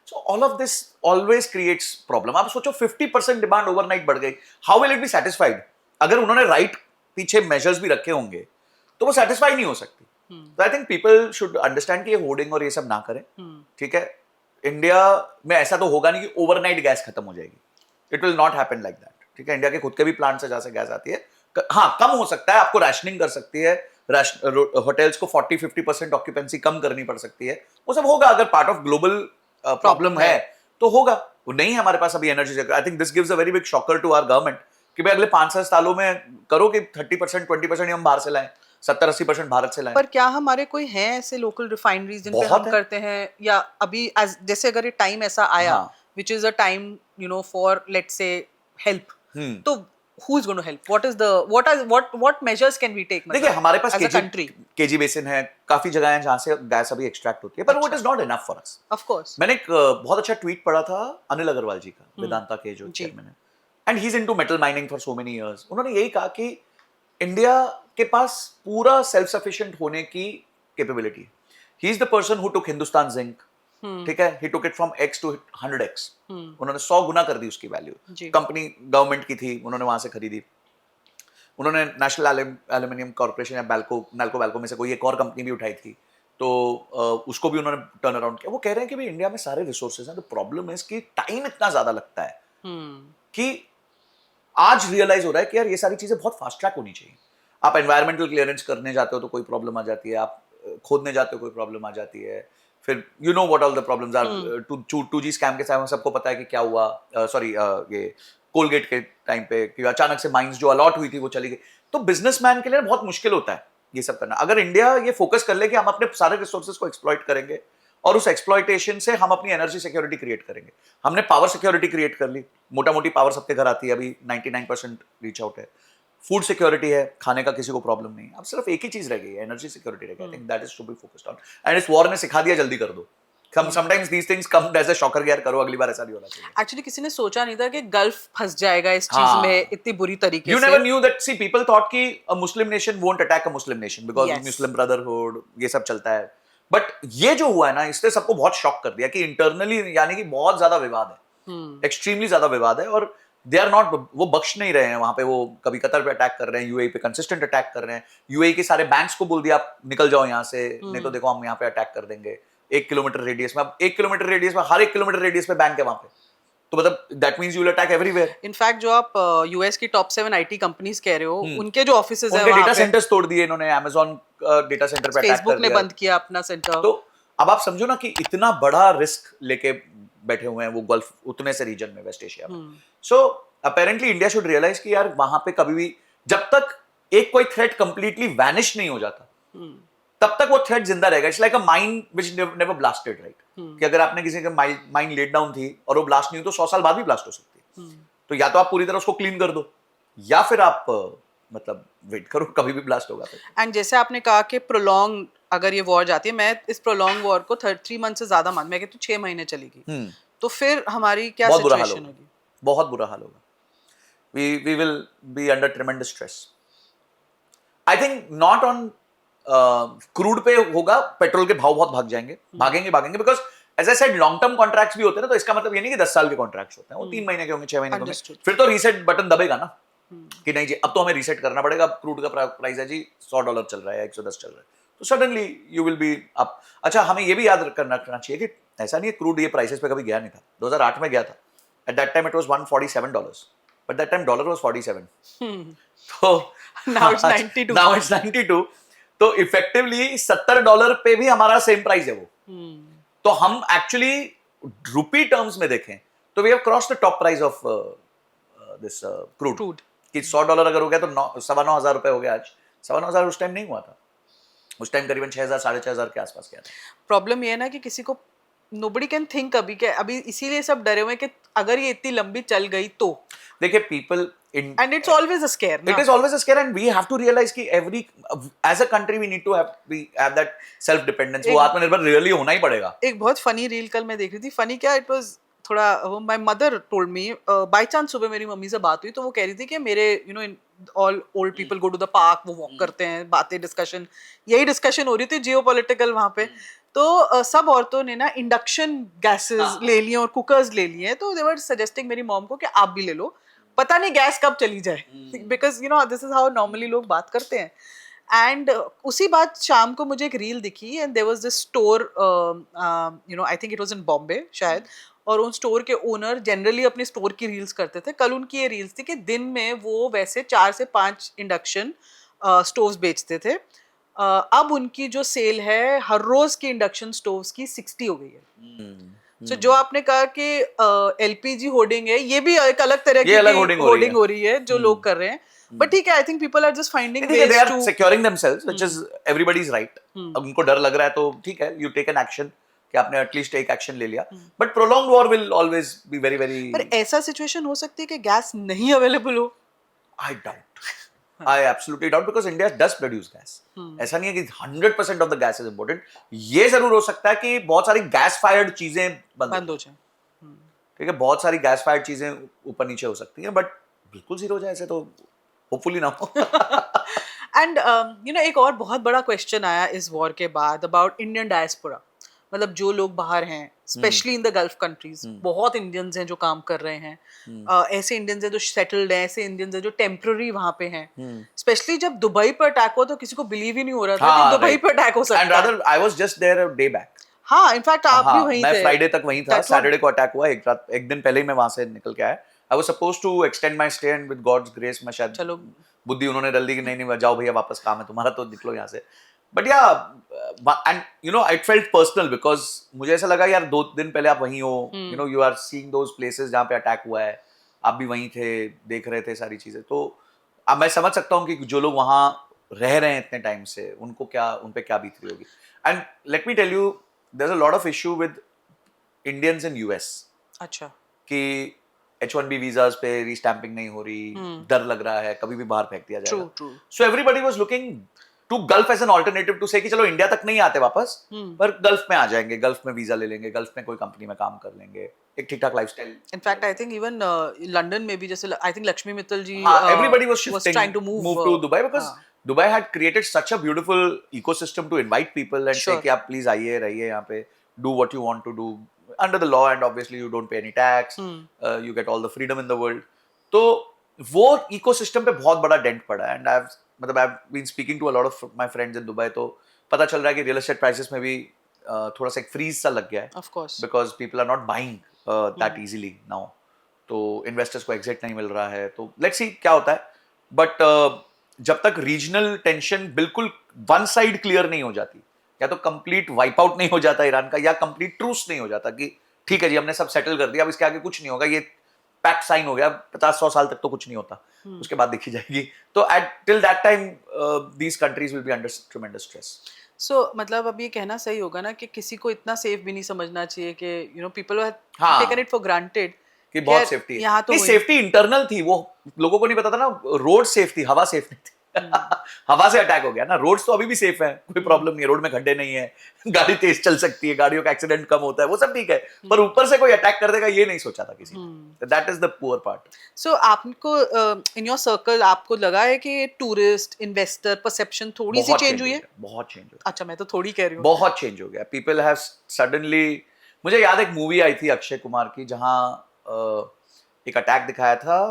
So all of this always creates problem. आप सोचो 50% डिमांड ओवरनाइट बढ़ गई, how will it be satisfied? अगर उन्होंने राइट पीछे मेजर्स भी रखे होंगे तो वो सेटिस्फाई नहीं हो सकती। तो I think people should understand कि ये होर्डिंग और ये सब ना करें। ठीक है, इंडिया में ऐसा तो होगा नहीं कि ओवरनाइट गैस खत्म हो जाएगी। It will not happen like that. ठीक है, इंडिया के खुद के भी प्लांट से जहां से गैस आती है, हाँ कम हो सकता है, आपको रैशनिंग कर सकती है, होटल्स को 40-50% ऑक्यूपेंसी कम करनी पड़ सकती है, वो सब होगा। अगर पार्ट ऑफ ग्लोबल प्रॉब्लम है तो होगा, वो नहीं है हमारे पास अभी energy. I think this gives a very big shocker to our government कि भाई अगले 5-7 सालों में करो कि 30%, 20% हम बाहर से लाएं, 70-80% भारत से लाएं। पर क्या हमारे कोई हैं ऐसे लोकल रिफाइनरीज जिन पे हम करते हैं, या अभी जैसे अगर ये टाइम ऐसा आया which is a time you know for let's say help, तो who is going to help? What measures can we take? देखिए हमारे पास केजी बेसिन है, काफी जगह हैं जहां से गैस अभी एक्सट्रैक्ट होती है, पर वो is not enough for us. Of course. मैंने एक बहुत अच्छा ट्वीट पढ़ा था अनिल अग्रवाल जी का, वेदांता के जो चेयरमैन है, and he is into metal mining for so many years. उन्होंने यही कहा कि इंडिया के पास पूरा सेल्फ सफिशिएंट होने की कैपेबिलिटी है। He is the person who took Hindustan zinc, ठीक है, he took it from X to 100X, उन्होंने 100 गुना कर दी उसकी वैल्यू। कंपनी गवर्नमेंट की थी, उन्होंने वहां से खरीदी। उन्होंने नेशनल एल्यूमिनियम कॉर्पोरेशन या नाल्को में से कोई एक और कंपनी भी उठाई थी, तो उसको भी उन्होंने टर्न अराउंड किया। वो कह रहे हैं कि भाई इंडिया में सारे रिसोर्सेज हैं, तो प्रॉब्लम है कि टाइम इतना ज्यादा लगता है कि आज रियलाइज हो रहा है कि यार ये सारी चीजें बहुत फास्ट ट्रैक होनी चाहिए। आप एनवायरमेंटल क्लियरेंस करने जाते हो तो कोई प्रॉब्लम आ जाती है, आप खोदने जाते हो कोई प्रॉब्लम आ जाती है, फिर you know what all the problems are. 2G scam के समय सबको पता है कि क्या हुआ, ये कोलगेट के टाइम पे कि अचानक से माइंस जो अलॉट हुई थी वो चली गई। तो बिजनेसमैन के लिए बहुत मुश्किल होता है ये सब करना। अगर इंडिया ये फोकस कर ले कि हम अपने सारे रिसोर्सेज को एक्सप्लॉइट करेंगे और उस एक्सप्लॉइटेशन से हम अपनी एनर्जी सिक्योरिटी क्रिएट करेंगे। हमने पावर सिक्योरिटी क्रिएट कर ली, मोटा मोटी पावर सबके घर आती है, अभी 99% रीच आउट है। फूड सिक्योरिटी है, खाने का किसी को प्रॉब्लम नहीं है। अब सिर्फ एक ही चीज रह गई है, एनर्जी सिक्योरिटी रह गई। I think that is to be focused on, and इस वॉर ने सिखा दिया जल्दी कर दो। Sometimes these things come as a shocker, यार करो, अगली बार ऐसा नहीं होना चाहिए। एक्चुअली किसी ने सोचा नहीं था कि गल्फ फंस जाएगा इस चीज में इतनी बुरी तरीके से। You never knew that, see people thought कि a Muslim nation won't attack a Muslim nation because Yes. Muslim brotherhood ये सब चलता है। बट ये जो हुआ है ना, इसने सबको बहुत शॉक कर दिया कि इंटरनली यानी कि बहुत ज्यादा विवाद है, एक्सट्रीमली ज्यादा विवाद है, और दे आर नॉट, वो बख्श नहीं रहे हैं वहां पे। वो कभी कतर पे अटैक कर रहे हैं, यूएई पे कंसिस्टेंट अटैक कर रहे हैं, यूएई के सारे बैंक्स को बोल दिया आप निकल जाओ यहाँ से, नहीं तो देखो हम यहाँ पे अटैक कर देंगे 1 किलोमीटर रेडियस में। अब 1 किलोमीटर रेडियस में, हर 1 किलोमीटर रेडियस में बैंक है वहां पे, तो मतलब that means you will attack everywhere. In fact जो आप यूएस की टॉप 7 आईटी कंपनीज कह रहे हो, उनके जो ऑफिसेज है उनके वहां डेटा पे, सेंटर्स तोड़ दिए इन्होंने, अमेज़न डेटा सेंटर पे अटैक फेसबुक कर ने दिया, बंद किया अपना सेंटर। तो अब आप समझो ना कि इतना बड़ा रिस्क लेके बैठे हुए हैं वो गल्फ उतने से रीजन में, वेस्ट एशिया में। So apparently India should realise कि यार वहां पे कभी भी, जब तक एक कोई थ्रेट कंप्लीटली वैनिश नहीं हो जाता, तब तक वो थ्रेट जिंदा रहेगा। It's like a mine which never blasted, right? कि अगर आपने किसी का माइन लेट डाउन थी और वो ब्लास्ट नहीं हुई, तो 100 साल बाद भी ब्लास्ट हो सकती है। तो या तो आप पूरी तरह उसको क्लीन कर दो, या फिर आप मतलब वेट करो, कभी भी ब्लास्ट होगा। एंड जैसे आपने कहा कि प्रोलॉन्ग अगर ये वॉर जाती है, मैं इस प्रोलॉन्ग वॉर को 3 मंथ से ज्यादा मान, मैं कहती हूँ 6 महीने चलेगी, तो फिर हमारी क्या बहुत बुरा हाल सिचुएशन होगा, होगी? बहुत बुरा हाल होगा। we will be under tremendous stress. I think not on crude पे होगा, पेट्रोल के भाव बहुत भागेंगे, because as I said long term contracts भी होते हैं ना, तो इसका मतलब ये नहीं कि 10 साल के कॉन्ट्रैक्ट्स होते हैं, वो 3 महीने के होंगे, 6 महीने के होंगे, फिर तो रीसेट बटन दबेगा ना कि नहीं जी अब तो हमें रीसेट करना पड़ेगा, अब क्रूड का प्राइस है जी $100 चल रहा है, 110 चल रहा है, तो suddenly you will be up. अच्छा, हमें ये भी याद करना चाहिए कि ऐसा नहीं है क्रूड ये प्राइसेस पे कभी गया नहीं था, 2008 में गया था, at that time it was $147, but that time dollar was 47, तो Now it's 92. नाउ इट्स 92, तो इफेक्टिवली $70 पे भी हमारा सेम प्राइस है वो। तो हम एक्चुअली रुपी टर्म्स में देखें तो we have cross the top price of this crude, कि $100 अगर हो गया तो 9,500 रुपए हो गया आज। 9,500 उस टाइम नहीं हुआ था, उस टाइम करीबन 6,000 6,500 के आसपास गया था। प्रॉब्लम ये है ना कि किसी को nobody can think अभी इसीलिए सब डरे हुए हैं कि अगर ये इतनी लंबी चल गई तो, देखिए people in, and it's always a scare it is always a scare, and we have to realize कि as a country we need to have that self dependence, वो आत्मनिर्भर रियली होना ही पड़ेगा। एक बहुत फनी रील कल मैं देख रही थी, फनी क्या, इट वाज थोड़ा, my mother told me, by chance सुबह मेरी मम्मी से बात हुई तो वो कह रही थी कि मेरे all old people go to the park, वो वॉक करते हैं, बातें, डिस्कशन, यही डिस्कशन हो रही थी जियोपॉलिटिकल वहां पे। तो सब औरतों ने ना इंडक्शन गैसेस ले लिए और कुकर्स ले लिए, तो दे वर सजेस्टिंग मेरी मॉम को कि आप भी ले लो, पता नहीं गैस कब चली जाए, because this is how normally लोग बात करते हैं। एंड उसी बात शाम को मुझे एक रील दिखी, and there was this store, I think it was in Bombay शायद, और उन स्टोर के ओनर जनरली अपने स्टोर की रील्स करते थे। कल उनकी ये रील्स थी कि दिन में वो वैसे 4 से 5 इंडक्शन स्टोव्स बेचते थे, अब उनकी जो सेल है हर रोज की इंडक्शन स्टोव्स की 60 हो गई है। So, जो आपने कहा कि एलपीजी होर्डिंग है, ये भी एक अलग तरह की होर्डिंग हो रही है जो लोग कर रहे हैं, बट ठीक है, I think people are just finding ways to securing themselves, which is everybody's right. अब उनको डर लग रहा है तो ठीक है, you take an action कि आपने एटलीस्ट एक एक्शन ले लिया, but prolonged war will always be very very. पर ऐसा सिचुएशन हो सकती है कि गैस नहीं अवेलेबल हो? I doubt. I absolutely doubt, because India does produce gas. ऐसा नहीं है कि 100% of the gas is important. ये जरूर हो सकता है कि बहुत सारी गैस फायर्ड चीजें बंद हो जाए, ठीक है, बहुत सारी गैस फायर्ड चीजें ऊपर नीचे हो सकती हैं, बट बिल्कुल जीरो हो जाए ऐसे तो होपफुली ना हो। एंड एक और बहुत बड़ा क्वेश्चन आया इस वॉर के बाद अबाउट इंडियन डायस्पोरा, मतलब जो लोग बाहर हैं, specially in the gulf countries, बहुत इंडियंस हैं जो काम कर रहे हैं, ऐसे इंडियंस हैं जो सेटल्ड हैं, ऐसे इंडियंस हैं जो टेम्पररी वहां पे हैं। स्पेशली जब दुबई पर अटैक हुआ तो किसी को बिलीव ही नहीं हो रहा था कि दुबई पर अटैक हो सकता है। And rather I was just there a day back. हाँ, इनफैक्ट आप भी वहीं थे। मैं फ्राइडे तक वहीं था, सैटरडे को अटैक हुआ, एक दिन पहले ही मैं वहां से निकल के आया। I was supposed to extend my stay, and with God's grace मैं शायद, चलो बुद्धि उन्होंने डाल दी कि नहीं जाओ भैया वापस, काम है तुम्हारा तो निकलो यहाँ से। बट या and it felt personal, because मुझे ऐसा लगा यार 2 दिन पहले आप वहीं हो, you are seeing those places जहाँ पे अटैक हुआ है, आप भी वहीं थे, देख रहे थे सारी चीजें, तो अब मैं समझ सकता हूँ कि जो लोग वहाँ रह रहे हैं इतने टाइम से, उन पे क्या बीत रही होगी। And let me tell you, there is a lot of issue with Indians in US. अच्छा, कि H1B वीजास पे रीस्टैंपिंग नहीं हो रही, डर लग रहा है कभी भी बाहर फेंक दिया जाएगा। So everybody was looking to Gulf as an alternative to से कि चलो इंडिया तक नहीं आते वापस, पर गल्फ में आ जाएंगे, गल्फ में वीजा ले लेंगे, गल्फ में कोई कंपनी में काम कर लेंगे, एक ठीक-ठाक lifestyle. In fact I think even London में भी, जैसे I think Lakshmi Mittal ji, everybody was shifting, trying to move to Dubai, because Dubai had created such a beautiful ecosystem to invite people and say Sure. कि आप please आइए रहिए यहाँ पे, do what you want to do under the law and obviously you don't pay any tax, you get all the freedom in the world. तो वो ecosystem पे बहुत बड़ा dent पड़ा है and I've been speaking to a lot of my friends in Dubai, तो पता चल रहा है कि real estate prices में भी थोड़ा सा एक freeze सा लग गया है Of course. because people are not buying that easily now. तो इन्वेस्टर्स को एग्जिट नहीं मिल रहा है, तो लेट्स सी क्या होता है. बट जब तक रीजनल टेंशन बिल्कुल वन साइड क्लियर नहीं हो जाती, या तो कंप्लीट वाइप आउट नहीं हो जाता ईरान का, या कंप्लीट ट्रूस नहीं हो जाता कि ठीक है जी हमने सब सेटल कर दिया, अब इसके आगे कुछ नहीं होगा, ये पैक्ट साइन हो गया, 50-100 साल तक तो कुछ नहीं होता, उसके बाद देखी जाएगी. तो till that time these countries will be under tremendous stress. So मतलब अब ये कहना सही होगा ना कि किसी को इतना सेफ भी नहीं समझना चाहिए कि यू नो पीपल हैव हाँ. टेकन इट फॉर ग्रांटेड कि बहुत सेफ्टी है. यहाँ तो नहीं, सेफ्टी इंटरनल थी, वो लोगों को नहीं पता था ना. रोड सेफ थी, हवा सेफ नहीं थी. हवा से अटैक हो गया ना. रोड्स तो अभी भी सेफ है, कोई प्रॉब्लम नहीं है, रोड में खड्डे नहीं है, गाड़ी तेज चल सकती है, गाड़ियों का एक्सीडेंट कम होता है, वो सब ठीक है, पर ऊपर से कोई अटैक कर देगा ये नहीं सोचा था किसी ने. That is the poor part. So आपको इन योर सर्कल आपको लगा है कि टूरिस्ट इन्वेस्टर परसेप्शन थोड़ी सी चेंज हुई है? बहुत चेंज हो गया. अच्छा, मैं तो थोड़ी कह रही हूँ. बहुत चेंज हो गया. पीपल हैव सडनली, मुझे याद एक मूवी आई थी अक्षय कुमार की जहां एक अटैक दिखाया था.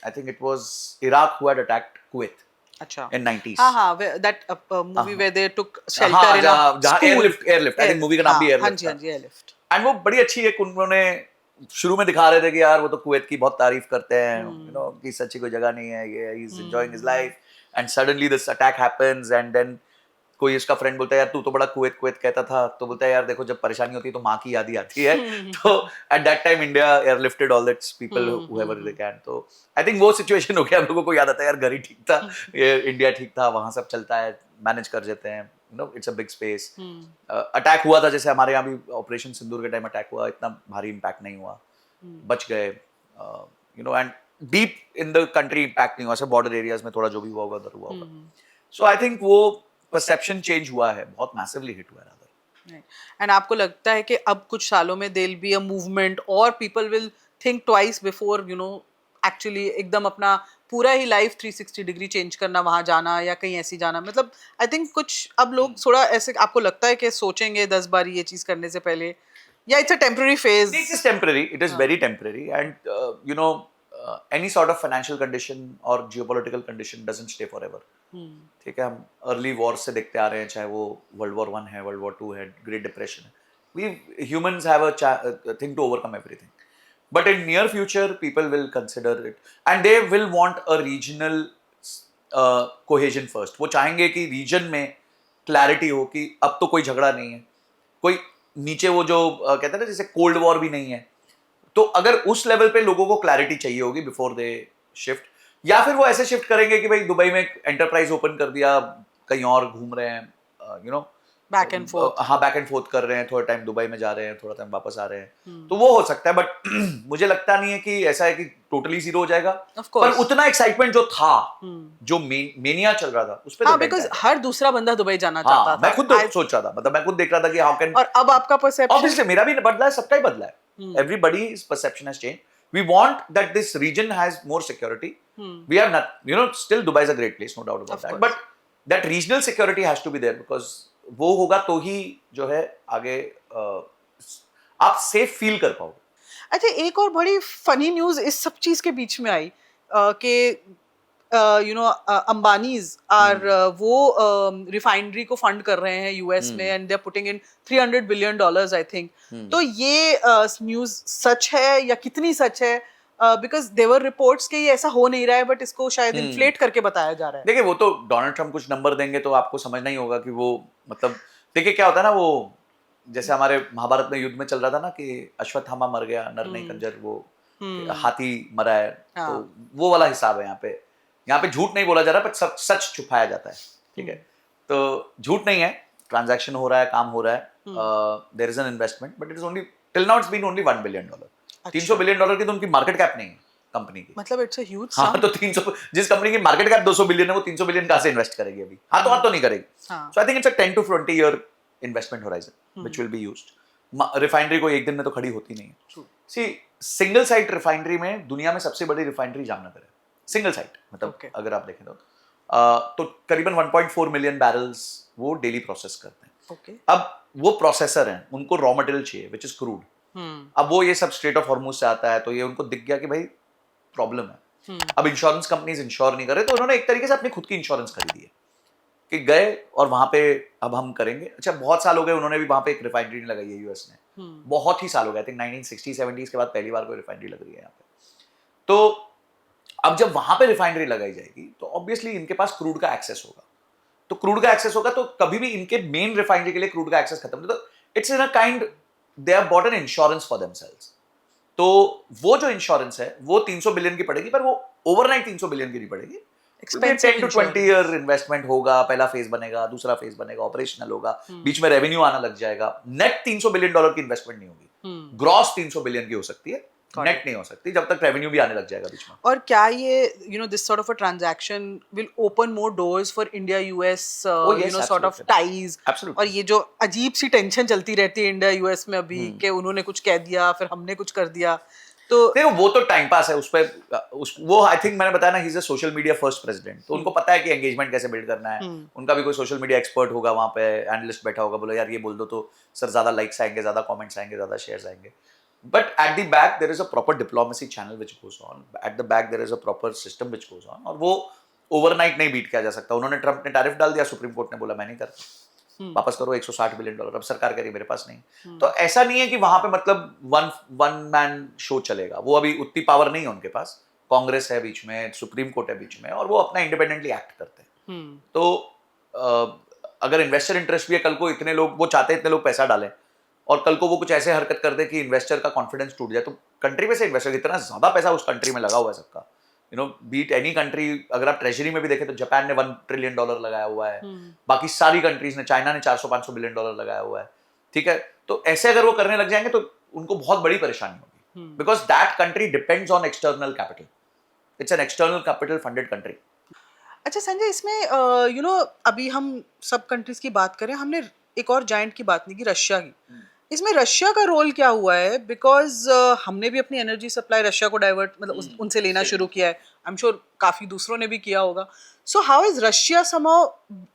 आई think it was Iraq who had attacked Kuwait. अच्छा. in 90s. हाँ, that movie where they took shelter in a जहाँ school. Airlift I think movie का नाम भी हाँ जी, एयरलिफ्ट. एयरलिफ्ट. एंड वो बड़ी अच्छी एक, उन्होंने शुरू में दिखा रहे थे कि यार वो तो कुवैत की बहुत तारीफ करते हैं, यू नो कि सच्ची कोई जगह नहीं है, ये he is enjoying his life, and suddenly this attack happens. And then कोई इसका फ्रेंड बोलता है यार तू तो बड़ा कुवैत कुवैत कहता था, तो बोलता है यार देखो जब परेशानी होती है तो माँ की याद ही आती है. तो at that time India airlifted all it's people whoever they can. तो आई थिंक वो सिचुएशन हो गया. हम लोगों को याद आता है यार घर ही ठीक था, ये इंडिया ठीक था, वहां सब चलता है, मैनेज कर देते हैं, you know it's a big space. Attack हुआ था जैसे हमारे यहाँ भी ऑपरेशन सिंदूर के टाइम अटैक हुआ, इतना भारी इम्पैक्ट नहीं हुआ, बच गए, you know. And deep in the country impact नहीं हुआ, सब बॉर्डर एरियाज में थोड़ा जो भी हुआ होगा उधर हुआ होगा. सो आई थिंक वो परसेप्शन चेंज हुआ है, बहुत मैसिवली हिट हुआ है रादर. एंड आपको लगता है कि अब कुछ सालों में there will be a movement और people will think twice before you know actually एकदम अपना पूरा ही लाइफ 360 डिग्री चेंज करना, वहां जाना या कहीं ऐसी जाना? मतलब आई थिंक कुछ अब लोग थोड़ा ऐसे, आपको लगता है कि सोचेंगे 10 बार ये चीज करने से पहले, या it's a temporary phase? It is temporary. It is very temporary, and you know, any sort of financial condition or geopolitical condition doesn't stay forever. ठीक है, हम अर्ली वॉर से देखते आ रहे हैं, चाहे वो वर्ल्ड वॉर 1 है, वर्ल्ड वॉर 2 है, ग्रेट डिप्रेशन है. We humans have a thing to overcome everything. But in near future, people will consider it, and they will want a regional cohesion first. वो चाहेंगे कि रीजन में clarity हो कि अब तो कोई झगड़ा नहीं है, कोई नीचे वो जो कहते हैं ना जैसे कोल्ड वॉर भी नहीं है. तो अगर उस लेवल पे लोगों को क्लैरिटी चाहिए होगी बिफोर दे शिफ्ट, या फिर वो ऐसे शिफ्ट करेंगे कि भाई दुबई में एंटरप्राइज ओपन कर दिया, कहीं और घूम रहे हैं, you know, back and fourth. हाँ बैक एंड फोर्थ कर रहे हैं, थोड़ा टाइम दुबई में जा रहे हैं, थोड़ा टाइम वापस आ रहे हैं, तो वो हो सकता है. बट मुझे लगता नहीं है कि ऐसा है कि टोटली जीरो हो जाएगा. पर उतना एक्साइटमेंट जो था, जो मेनिया चल रहा था उस पे, हाँ, बिकॉज़ हर दूसरा बंदा दुबई जाना चाहता था. मैं खुद सोच रहा था, मतलब मैं खुद देख रहा था कि हाउ कैन. और अब आपका परसेप्शन? ऑब्वियसली मेरा भी बदला है, सबका ही बदला है. Everybody's perception has changed. We want that this region has more security. We are not, you know, still Dubai is a great place, no doubt about that. But that regional security has to be there, because वो होगा तो ही जो है आगे आप safe feel कर पाओगे. अच्छा, एक और बड़ी फनी न्यूज इस सब चीज के बीच में आई कि यू नो अंबानीज आर वो रिफाइनरी को फंड कर रहे हैं यूएस में, and they are putting in $300 billion I think. तो ये न्यूज सच है या कितनी सच है? बिकॉज देवर रिपोर्ट्स के ये ऐसा हो नहीं रहा है, बट इसको शायद इन्फ्लेट करके बताया जा रहा है. देखिए वो तो डोनाल्ड ट्रम्प कुछ नंबर देंगे तो आपको समझना ही होगा कि वो, मतलब देखिए क्या होता है ना, वो जैसे हमारे महाभारत में युद्ध में चल रहा था ना कि अश्वत्थामा मर गया, नर नहीं कंजर, वो हाथी मरा है. तो वो वाला हिसाब है यहाँ पे झूठ नहीं बोला जा रहा, पर सच छुपाया जाता है. ठीक है, तो झूठ नहीं है, ट्रांजैक्शन हो रहा है, काम हो रहा है, there is an investment, but it is only till now it's been only $1 billion. $300 billion की तो उनकी मार्केट कैप नहीं है कंपनी की. मतलब इट्स अ ह्यूज सम. हाँ, तो 300, जिस कंपनी की मार्केट कैप 200 बिलियन है, वो 300 बिलियन कहाँ से इन्वेस्ट करेगी अभी? हाथ तो नहीं करेगी. So I think it's a 10 to 20 year investment horizon which will be used. Refinery को एक दिन में तो खड़ी होती नहीं है. सी, सिंगल साइट रिफाइनरी में दुनिया में सबसे बड़ी रिफाइनरी जामनगर है, सिंगल साइट. मतलब अगर आप देखें तो तो करीबन 1.4 मिलियन बैरल्स वो डेली प्रोसेस करते हैं। ओके। अब वो प्रोसेसर हैं, उनको रॉ मटेरियल चाहिए विच इज क्रूड। अब वो ये सब स्ट्रेट ऑफ हॉर्मुज से आता है, तो ये उनको दिख गया कि भाई प्रॉब्लम है। अब इंश्योरेंस कंपनीज इंश्योर नहीं कर रहे, तो उन्होंने एक तरीके से अपनी खुद की इंश्योरेंस खरीदी है कि गए और वहां पे अब हम करेंगे। अच्छा, बहुत साल हो गए, उन्होंने भी वहां पे एक रिफाइनरी लगाई है यूएस ने, बहुत ही साल हो गए, आई थिंक 1960-70s के बाद पहली बार कोई रिफाइनरी लग रही है यहाँ पे। तो अब जब वहां पे रिफाइनरी लगाई जाएगी तो ऑब्वियसली इनके पास क्रूड का एक्सेस होगा, तो क्रूड का एक्सेस होगा तो कभी भी इनके मेन रिफाइनरी के लिए क्रूड का एक्सेस खत्म नहीं, तो it's in a kind they have bought an insurance for themselves. तो वो जो इंश्योरेंस है वो 300 बिलियन की पड़ेगी, पर वो ओवरनाइट 300 बिलियन की नहीं पड़ेगी। 10 to 20 ईयर इन्वेस्टमेंट होगा, पहला फेज बनेगा, दूसरा फेज बनेगा, ऑपरेशनल होगा, बीच में रेवेन्यू आना लग जाएगा। नेट 300 बिलियन डॉलर की इन्वेस्टमेंट नहीं होगी, ग्रॉस 300 बिलियन की हो सकती है, नेट नहीं हो सकती जब तक रेवेन्यू भी आने लग जाएगा बीच में। और क्या ये this sort of a transaction will open more doors for India US sort of ties? और ये जो अजीब सी टेंशन चलती रहती है इंडिया यूएस में अभी कि उन्होंने कुछ कह दिया फिर हमने कुछ कर दिया, तो देखो वो तो टाइम पास है, वो आई थिंक मैंने बताया ना, ही is a social media first president, तो उनको पता है कि एंगेजमेंट कैसे बिल्ड करना है। उनका भी कोई सोशल मीडिया एक्सपर्ट होगा वहां पे, एनालिस्ट बैठा होगा, बोलो यार ये बोल दो तो सर ज्यादा लाइक्स आएंगे, ज्यादा कमेंट्स आएंगे, ज्यादा शेयर्स आएंगे। But at the back there is a proper diplomacy channel which goes on, at the back there is a proper system which goes on, और वो ओवरनाइट नहीं बीट किया जा सकता। उन्होंने, ट्रंप ने टैरिफ डाल दिया, सुप्रीम कोर्ट ने बोला मैं नहीं करता, वापस करो 160 बिलियन डॉलर, अब सरकार कह रही मेरे पास नहीं। तो ऐसा नहीं है कि वहां पे मतलब वन मैन शो चलेगा, वो अभी उतनी पावर नहीं है उनके पास, कांग्रेस है बीच में, सुप्रीम कोर्ट है बीच में, और वो अपना इंडिपेंडेंटली एक्ट करते हैं। तो अगर इन्वेस्टर इंटरेस्ट भी है, कल को इतने लोग, वो चाहते हैं इतने लोग पैसा डालें, और कल को वो कुछ ऐसे हरकत कर दे कि इन्वेस्टर का कॉन्फिडेंस टूट जाए, तो कंट्री में से इन्वेस्टर, इतना ज्यादा पैसा उस कंट्री में लगा हुआ है सबका, बीट एनी कंट्री। अगर आप ट्रेजरी में भी देखें तो जापान ने $1 ट्रिलियन लगाया हुआ है, बाकी सारी कंट्रीज ने, चाइना ने 400-500 बिलियन डॉलर लगाया हुआ है, ठीक है। तो ऐसे अगर वो करने लग जाएंगे तो उनको बहुत बड़ी परेशानी होगी, because that country depends on external capital, it's an external capital funded country. अच्छा संजय, इसमें अभी हम सब कंट्रीज की बात करें, हमने एक और जायंट की बात नहीं की, रशिया की। इसमें रशिया का रोल क्या हुआ है? बिकॉज हमने भी अपनी एनर्जी सप्लाई रशिया को डाइवर्ट, मतलब उनसे लेना शुरू किया है, आई एम श्योर काफी दूसरों ने भी किया होगा। So how is Russia somehow,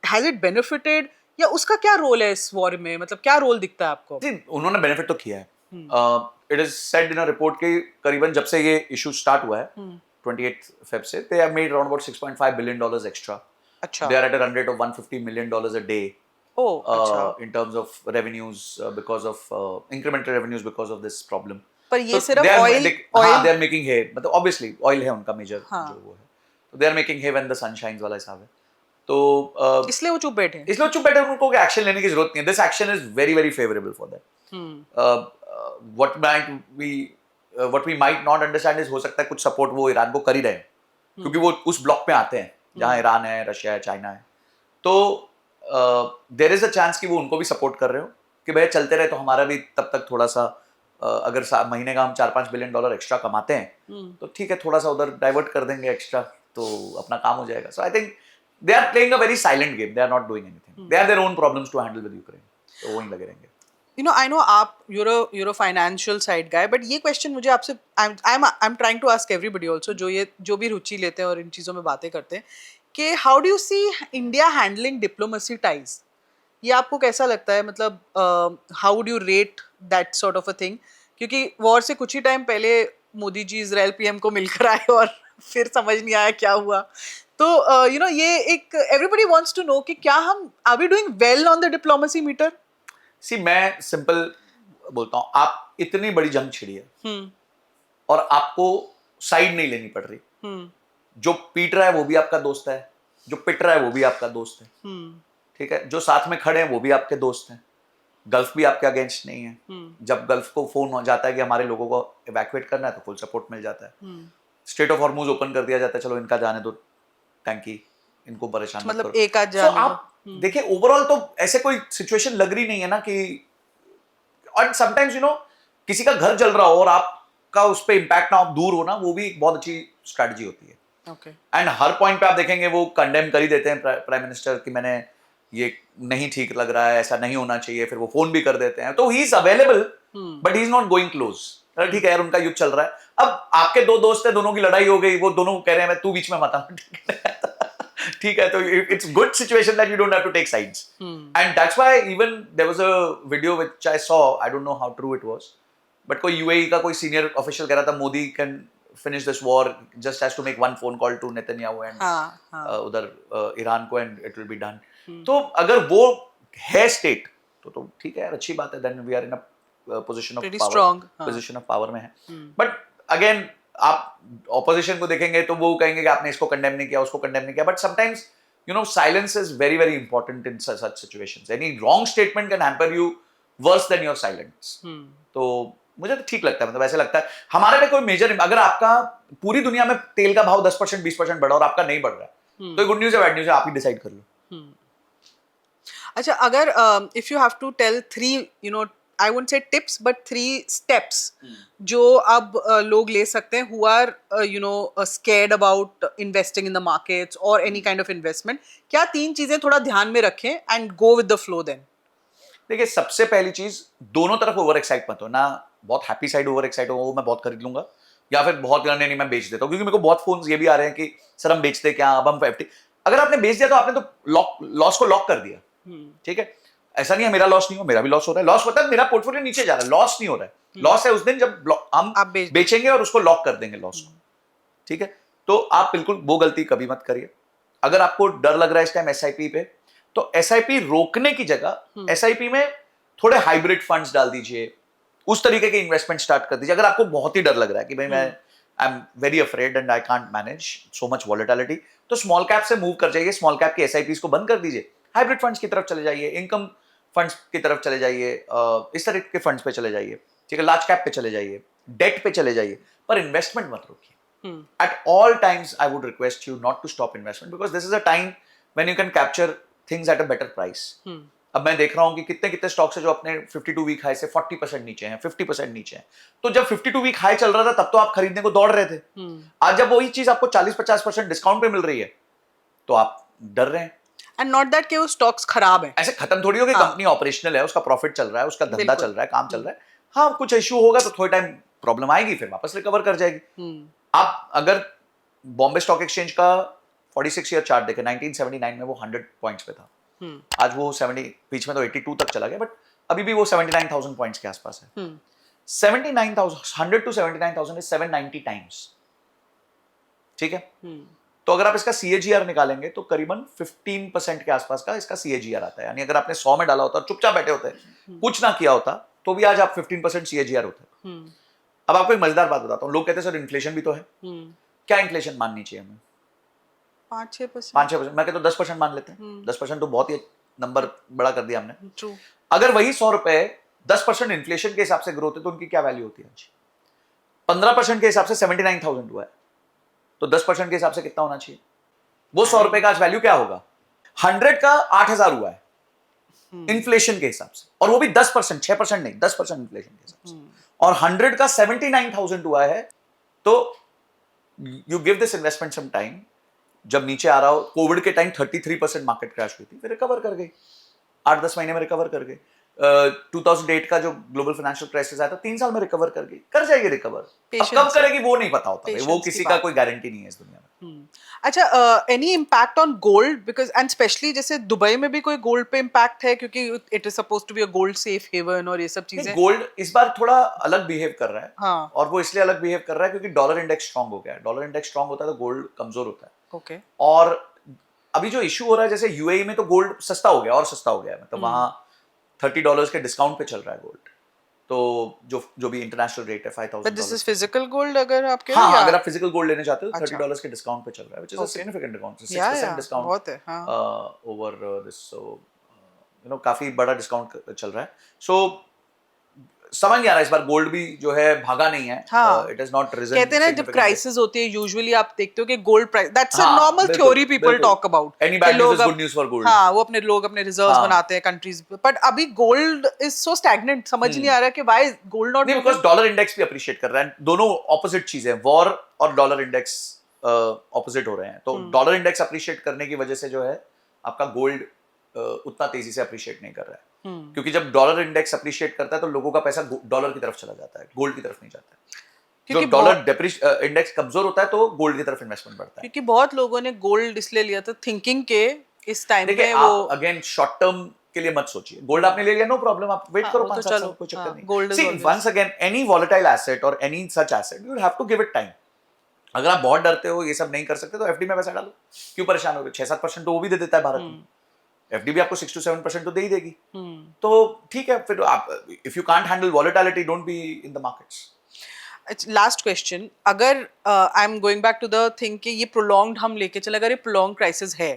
has it benefited, या उसका क्या रोल है इस वॉर में, मतलब क्या रोल दिखता है आपको? उन्होंने बेनिफिट तो किया है। It is said in a report के करीबन जब से ये इशू स्टार्ट हुआ है 28 फेब से, they have made around about $6.5 billion extra. अच्छा, they are at a run rate of $150 million a day अच्छा। in terms of revenues because of incremental revenues because of this problem. पर ये सिर्फ they are oil, हाँ, they are making hay, मतलब obviously oil है उनका major हाँ, जो वो है, तो they are making hay when the sun shines वाला हिसाब है। तो इसलिए वो चुप बैठे हैं। इसलिए चुप बैठे, उनको एक्शन लेने की जरूरत नहीं है। This action is very very favorable for them. What we might not understand is, हो सकता है कुछ सपोर्ट वो ईरान को कर ही रहे हैं, क्योंकि वो उस ब्लॉक में आते हैं जहाँ ईरान है, रशिया है, चाइना है, तो देयर इज अ चांस कि वो उनको भी सपोर्ट कर रहे हो कि भैया चलते रहे, तो हमारा भी तब तक थोड़ा सा अगर महीने का हम $4-5 बिलियन एक्स्ट्रा कमाते हैं तो ठीक है, थोड़ा सा उधर डाइवर्ट कर देंगे एक्स्ट्रा, तो अपना काम हो जाएगा। So I think they are playing a very silent game, they are not doing anything, they are their own problems to handle with Ukraine, तो वहीं लगे रहेंगे। I know आप you're a financial side guy, but ये question मुझे आपसे, I'm trying to ask everybody also, जो भी रुचि लेते हैं और इन चीज़ों में बातें करते हैं, कि how do you see India handling diplomacy ties? ये आपको कैसा लगता है, मतलब how would you rate that sort of a thing? क्योंकि वॉर से कुछ ही टाइम पहले मोदी जी इजराइल पीएम को मिलकर आए और फिर समझ नहीं आया क्या हुआ, तो ये एक everybody wants to know कि क्या हम are we doing well on the diplomacy meter? सी, मैं सिंपल बोलता हूँ, आप इतनी बड़ी जंग छिड़ी है और आपको साइड नहीं लेनी पड़ रही, जो पीट रहा है वो भी आपका दोस्त है, जो पिट रहा है वो भी आपका दोस्त है, ठीक है, जो साथ में खड़े हैं वो भी आपके दोस्त हैं, गल्फ भी आपके अगेंस्ट नहीं है। जब गल्फ को फोन हो जाता है कि हमारे लोगों को इवैक्यूएट करना है तो फुल सपोर्ट मिल जाता है। स्ट्रेट ऑफ हॉर्मुज ओपन कर दिया जाता है, चलो इनका जाने दो टैंकी, इनको परेशान मत मतलब करो। एक आध So, आप देखिए ओवरऑल तो ऐसे कोई सिचुएशन लग रही नहीं है ना कि, और समटाइम्स किसी का घर जल रहा हो और आपका उस पर इम्पैक्ट ना, आप दूर हो ना, वो भी एक बहुत अच्छी स्ट्रेटजी होती है। ओके। एंड हर पॉइंट पे आप देखेंगे वो कंडेम कर ही देते हैं प्राइम मिनिस्टर कि मैंने ये नहीं ठीक लग रहा है, ऐसा नहीं होना चाहिए, फिर वो फोन भी कर देते हैं, तो he is available but he is not going close. ठीक है यार, उनका युद्ध चल रहा है, अब आपके दो दोस्त है, दोनों की लड़ाई हो गई, वो दोनों कह रहे हैं मैं, तू बीच में मत आ ठीक है, तो it's good situation that you don't have to take sides. And that's why even there was a video which I saw, I don't know how true it was, but कोई UAE का कोई senior official कह रहा था Modi can finish this war, just has to make one phone call to Netanyahu and उधर Iran को and it will be done. तो अगर वो है स्टेट तो ठीक है यार, अच्छी बात है, then we are in a position of Pretty power, strong, position of power में है. But again आप ऑपोजिशन को देखेंगे तो वो कहेंगे कि आपने इसको कंडेम नहीं किया, उसको कंडेम नहीं किया, but sometimes you know silence is very very important in such situations. Any wrong statement can hamper you worse than your silence. तो मुझे तो ठीक लगता है, मतलब ऐसे लगता है हमारे में कोई मेजर, अगर आपका पूरी दुनिया में तेल का भाव 10% 20% बढ़ा और आपका नहीं बढ़ रहा है तो गुड न्यूज है बैड न्यूज है, आप ही डिसाइड कर लो. अच्छा, अगर if you have to tell 3 you know I won't say tips but 3 steps जो अब लोग ले सकते हैं who are you know scared about investing in the markets or any kind of investment, क्या 3 चीजें थोड़ा ध्यान में रखें and go with the flow then? देखिए, सबसे पहली चीज, दोनों तरफ ओवर एक्साइट मत हो ना. बहुत हैप्पी साइड ओवर एक्साइट हो, वो मैं बहुत खरीद लूंगा, या फिर बहुत नहीं मैं बेच देता हूँ, क्योंकि मेरे को बहुत फोन्स ये भी आ रहे हैं कि सर हम बेचते क्या, अब हम 50. अगर आपने बेच दिया तो आपने तो लॉस को लॉक कर दिया. ठीक है, ऐसा नहीं है मेरा लॉस नहीं हो, मेरा भी लॉस हो रहा है. लॉस होता है मेरा पोर्टफोलियो नीचे जा रहा है, लॉस नहीं हो रहा है. लॉस है उस दिन जब हम बेचेंगे और उसको लॉक कर देंगे लॉस को. ठीक है, तो आप बिल्कुल वो गलती कभी मत करिए. अगर आपको डर लग रहा है इस टाइम एसआईपी पे, तो एसआईपी रोकने की जगह एसआईपी में थोड़े हाइब्रिड फंड्स डाल दीजिए, उस तरीके के इन्वेस्टमेंट स्टार्ट कर दीजिए. अगर आपको बहुत ही डर लग रहा है कि भाई मैं I am very afraid and I can't manage so much volatility, तो स्मॉल कैप से मूव कर जाइए, स्मॉल कैप की एसआईपीज को बंद कर दीजिए, हाइब्रिड फंड्स की तरफ चले जाइए, इनकम फंड्स की तरफ चले जाइए, इस तरह के फंड्स पे चले जाइए. ठीक है, लार्ज कैप पे चले जाइए, डेट पे चले जाइए, पर इन्वेस्टमेंट मत रोकिए. At all times I would request you not to stop investment, because this is a time when you can capture things at a better price. अब मैं देख रहा हूं कि कितने कितने स्टॉक्स है जो अपने 52 वीक हाई से 40% नीचे हैं, 50% नीचे हैं. तो जब 52 वीक हाई चल रहा था तब तो आप खरीदने को दौड़ रहे थे. आज जब वही चीज आपको 40-50% डिस्काउंट पे मिल रही है तो आप डर रहे हैं. एंड नॉट दैट कि वो स्टॉक्स खराब है, ऐसे खत्म थोड़ी हो कि कंपनी ऑपरेशनल है, उसका प्रॉफिट चल रहा है, उसका धंधा चल रहा है, काम चल रहा है. हाँ, कुछ इश्यू होगा तो थोड़ी टाइम प्रॉब्लम आएगी, फिर वापस रिकवर कर जाएगी. आप अगर बॉम्बे स्टॉक एक्सचेंज का 46 ईयर चार्ट देखें, 1979 में वो 100 पॉइंट्स पे था. आज वो 70, बीच में तो 82 तक चला गया, बट अभी भी वो 79,000 पॉइंट्स के आसपास है. 79,000, 100 to 79,000 is 790 टाइम्स. ठीक है, तो अगर आप इसका CAGR निकालेंगे तो करीबन 15% के आसपास का इसका CAGR आता है. यानी अगर आपने 100 में डाला होता और चुपचाप बैठे होते, कुछ ना किया होता, तो भी आज आप 15% CAGR होते. अब आपको एक मजेदार बात बताता हूँ. लोग कहते हैं सर इन्फ्लेशन भी तो है. क्या इन्फ्लेशन माननी चाहिए हमें? 5-6%. मैं कहता हूँ 10% मान लेते हैं. 10% तो बहुत ही नंबर बड़ा कर दिया हमने. True. अगर वही 100 रुपए 10% इन्फ्लेशन के हिसाब से ग्रोथ है तो उनकी क्या वैल्यू होती है आज? 15% के हिसाब से 79,000 हुआ है, तो 10% के हिसाब से कितना होना चाहिए? वो 100 रुपए का आज वैल्यू क्या होगा? 100 का 8,000 हुआ है इन्फ्लेशन के हिसाब से, और वो भी 10%, 6% नहीं, 10% इन्फ्लेशन के हिसाब से. और 100 का 79,000 हुआ है, तो you give this investment some time. जब नीचे आ रहा हो, कोविड के टाइम 33% मार्केट क्रैश हुई थी, फिर रिकवर कर गई, 8-10 महीने में रिकवर कर गई. 2008 का जो ग्लोबल फाइनेंशियल क्राइसिस आया था, 3 साल में रिकवर कर गई, कर जाएगी रिकवर. अब कब करेगी वो नहीं पता होता, वो किसी का कोई गारंटी नहीं है इस दुनिया में. अच्छा, any impact on gold, because and specially जैसे दुबई में भी कोई गोल्ड पे इम्पैक्ट है, क्योंकि it is supposed to be a gold safe haven और ये सब चीजें. गोल्ड इस बार थोड़ा अलग बिहेव कर रहा है. हाँ. और वो इसलिए अलग बिहेव कर रहा है क्योंकि डॉलर इंडेक्स स्ट्रांग हो गया है. डॉलर इंडेक्स स्ट्रांग होता है तो गोल्ड कमजोर होता है. ओके. और अभी जो इशू हो रहा है, जैसे यूएई में तो गोल्ड सस्ता हो गया, और सस्ता हो गया है, मतलब वहां $30 के डिस्काउंट पे चल रहा है गोल्ड. तो जो भी इंटरनेशनल रेट है $5,000. But this is physical gold अगर आप कह रहे हैं, अगर आप फिजिकल गोल्ड लेने चाहते हो तो $30 के डिस्काउंट पे चल रहा है, which is a significant discount. 6% discount बहुत है. Over this, so you know काफी बड़ा डिस्काउंट चल रहा है. सो समझ नहीं आ रहा इस बार गोल्ड भी जो है भागा नहीं है. It is not reason. कहते हैं ना जब क्राइसिस होती है यूजुअली आप देखते हो कि gold price, that's a normal theory people talk about. Any bad news is good news for gold. हाँ, वो अपने लोग अपने रिजर्व्स बनाते हैं कंट्रीज, बट अभी गोल्ड इज सो स्टैग्नेंट. समझ नहीं आ रहा कि why gold not. Because dollar index भी अप्रिशिएट कर रहा है. दोनों ऑपोजिट चीजें हैं, वॉर और डॉलर इंडेक्स ऑपोजिट हो रहे हैं. तो डॉलर इंडेक्स अप्रिशिएट करने की वजह से जो है आपका गोल्ड उतना तेजी से अप्रिशिएट नहीं कर रहा है. क्योंकि जब डॉलर इंडेक्स अप्रिशिएट करता है तो लोगों का पैसा डॉलर की तरफ चला जाता है, गोल्ड की तरफ नहीं जाता है. जो डॉलर इंडेक्स कमजोर होता है तो गोल्ड की तरफ इन्वेस्टमेंट बढ़ता है। क्योंकि बहुत लोगों ने गोल्ड इसलिए लिया था थिंकिंग के इस टाइम देखिए पे आप वो अगेन शॉर्ट टर्म के लिए मत सोचिए, गोल्ड आपने ले लिया नो प्रॉब्लम, आप वेट करो वो तो 5-7 चलो साल, कोई चक्कर नहीं। Gold is see always once again any volatile asset और any such asset you have to give it time. अगर आप बहुत डरते हो, ये सब नहीं कर सकते, तो एफडी में पैसा डालो, क्यों परेशान हो रहे? 6-7% तो वो भी दे देता है भारत में, एफडी भी आपको 6-7% तो दे ही देगी। तो ठीक है, फिर आप if you can't handle volatility don't be in the markets. Last question, अगर I am going back to the thing कि ये प्रोलॉन्ग्ड हम लेके चले, अगर ये प्रोलॉन्ग क्राइसिस है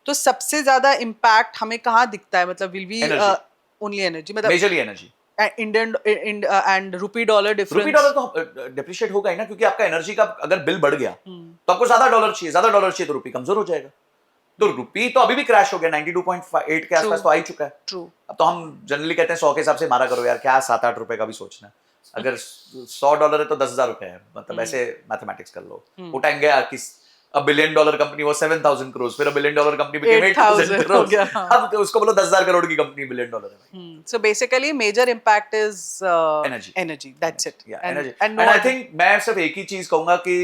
तो सबसे ज्यादा इम्पैक्ट हमें कहाँ दिखता है? मतलब विल बी ओनली एनर्जी, मतलब majorly energy, Indian and rupee dollar difference. Rupee dollar तो डिप्रिशिएट होगा ही ना, क्योंकि आपका एनर्जी का अगर बिल बढ़ गया तो आपको ज्यादा डॉलर चाहिए, ज्यादा डॉलर चाहिए तो रुपी कमजोर हो जाएगा। तो रुपी तो अभी भी क्रैश हो गया, 92.8 के आसपास तो आ ही चुका है। ट्रू। अब तो हम जनरली कहते हैं 100 के हिसाब से मारा करो यार, क्या 7-8 रुपए का भी सोचना है। अगर 100 डॉलर है तो 10,000 रुपए है, मतलब ऐसे मैथमेटिक्स कर लो। वो टाइम गया कि $1 बिलियन कंपनी वो 7,000 करोड़, फिर $1 बिलियन कंपनी बिकेम 8,000 करोड़। अब तो उसको बोलो 10,000 करोड़ की कंपनी $1 बिलियन है। So basically major impact is energy, that's it. energy. And I think मैं सिर्फ एक ही चीज कहूंगा कि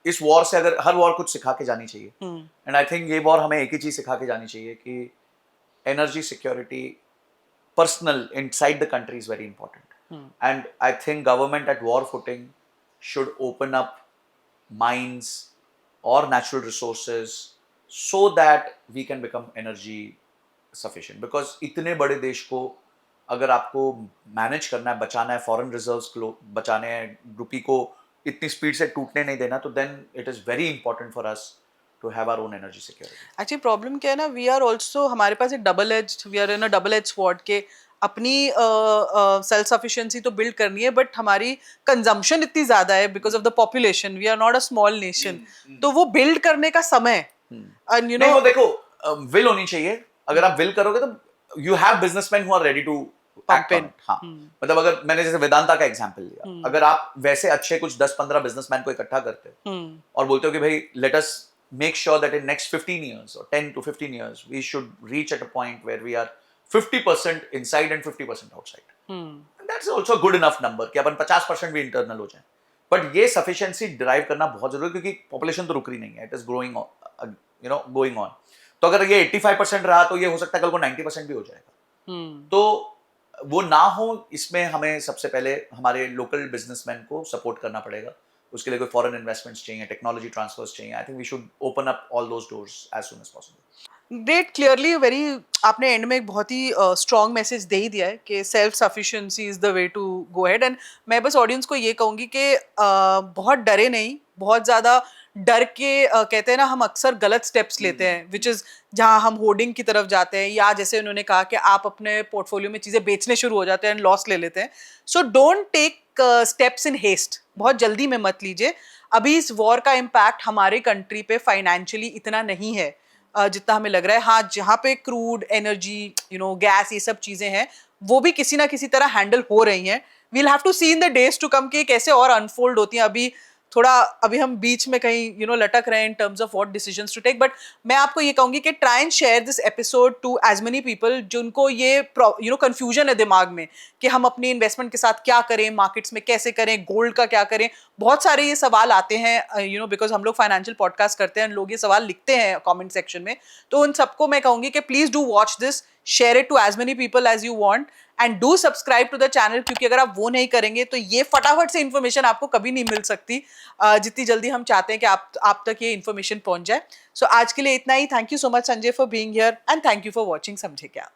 इस वॉर से, अगर हर वॉर कुछ सिखा के जानी चाहिए, एंड आई थिंक ये वॉर हमें एक ही चीज सिखा के जानी चाहिए कि energy security personal inside the country is very important, and I think government at war footing should open up mines और natural resources so that we can become energy sufficient. Because इतने बड़े देश को अगर आपको मैनेज करना है, बचाना है, फॉरेन रिजर्व्स बचाने हैं, रुपी को इतनी स्पीड से टूटने नहीं देना, तो then it is very important for us to have our own energy security. Actually problem क्या है ना, वी आर आल्सो, हमारे पास एक double edged, we are in a double edged sword के अपनी सेल्फ सफिशिएंसी तो बिल्ड करनी है, बट हमारी कंजम्पशन इतनी ज्यादा है because of the population, we are not a small nation, तो वो बिल्ड करने का समय एंड यू नहीं, नो वो देखो विल होनी चाहिए। अगर आप विल करोगे तो you have businessman who are ready to pump in. हाँ, मतलब अगर मैंने जैसे वेदांता का एग्जांपल लिया, अगर आप वैसे अच्छे कुछ 10-15 बिजनेसमैन को इकट्ठा करते और बोलते हो कि भाई let us make sure that in next 15 years or 10 to 15 years we should reach at a point where we are 50% inside and 50% outside, and that's also a good enough number कि अपन 50% भी इंटरनल हो जाए। But ये sufficiency drive करना बहुत जरूरी है, क्योंकि पॉपुलेशन तो रुक रही नहीं है, it is growing you know going on. तो अगर ये 85% रहा तो ये हो सकता है कल को 90% भी हो जाएगा। तो वो ना हो, इसमें हमें सबसे पहले हमारे लोकल बिजनेसमैन को सपोर्ट करना पड़ेगा। उसके लिए कोई फॉरेन इन्वेस्टमेंट्स चाहिए, टेक्नोलॉजी ट्रांसफर्स चाहिए। I think we should open up all those doors as soon as possible. Great, clearly very, आपने एंड में एक बहुत ही स्ट्रॉन्ग मैसेज दे ही दिया है कि self sufficiency is the way to go ahead. And मैं बस ऑडियंस को ये कहूंगी कि बहुत डरे नहीं, बहुत ज्यादा डर के कहते हैं ना, हम अक्सर गलत स्टेप्स लेते हैं, विच इज जहां हम होर्डिंग की तरफ जाते हैं, या जैसे उन्होंने कहा कि आप अपने पोर्टफोलियो में चीजें बेचने शुरू हो जाते हैं एंड लॉस ले लेते हैं। So don't take steps in haste, बहुत जल्दी में मत लीजिए। अभी इस वॉर का इम्पैक्ट हमारे कंट्री पे फाइनेंशियली इतना नहीं है जितना हमें लग रहा है। हाँ, जहाँ पे crude energy, you know, gas, ये सब चीजें हैं, वो भी किसी ना किसी तरह हैंडल हो रही हैं। We'll have to see in the days to come कि कैसे और अनफोल्ड होती हैं। अभी हम बीच में कहीं यू नो लटक रहे हैं in terms of what decisions to take. But मैं आपको ये कहूंगी कि try and share this episode to as many people जिनको ये यू नो कंफ्यूजन है दिमाग में कि हम अपनी इन्वेस्टमेंट के साथ क्या करें, मार्केट्स में कैसे करें, गोल्ड का क्या करें। बहुत सारे ये सवाल आते हैं यू नो, बिकॉज हम लोग फाइनेंशियल पॉडकास्ट करते हैं, लोग ये सवाल लिखते हैं कॉमेंट सेक्शन में। तो उन सबको मैं कहूंगी कि please do watch this, share it to as many people as you want, and do subscribe to the channel, क्योंकि अगर आप वो नहीं करेंगे तो ये फटाफट से इन्फॉर्मेशन आपको कभी नहीं मिल सकती जितनी जल्दी हम चाहते हैं कि आप तक ये इन्फॉर्मेशन पहुंच जाए। सो आज के लिए इतना ही। Thank you so much Sanjay for being here, and thank you for watching समझे क्या।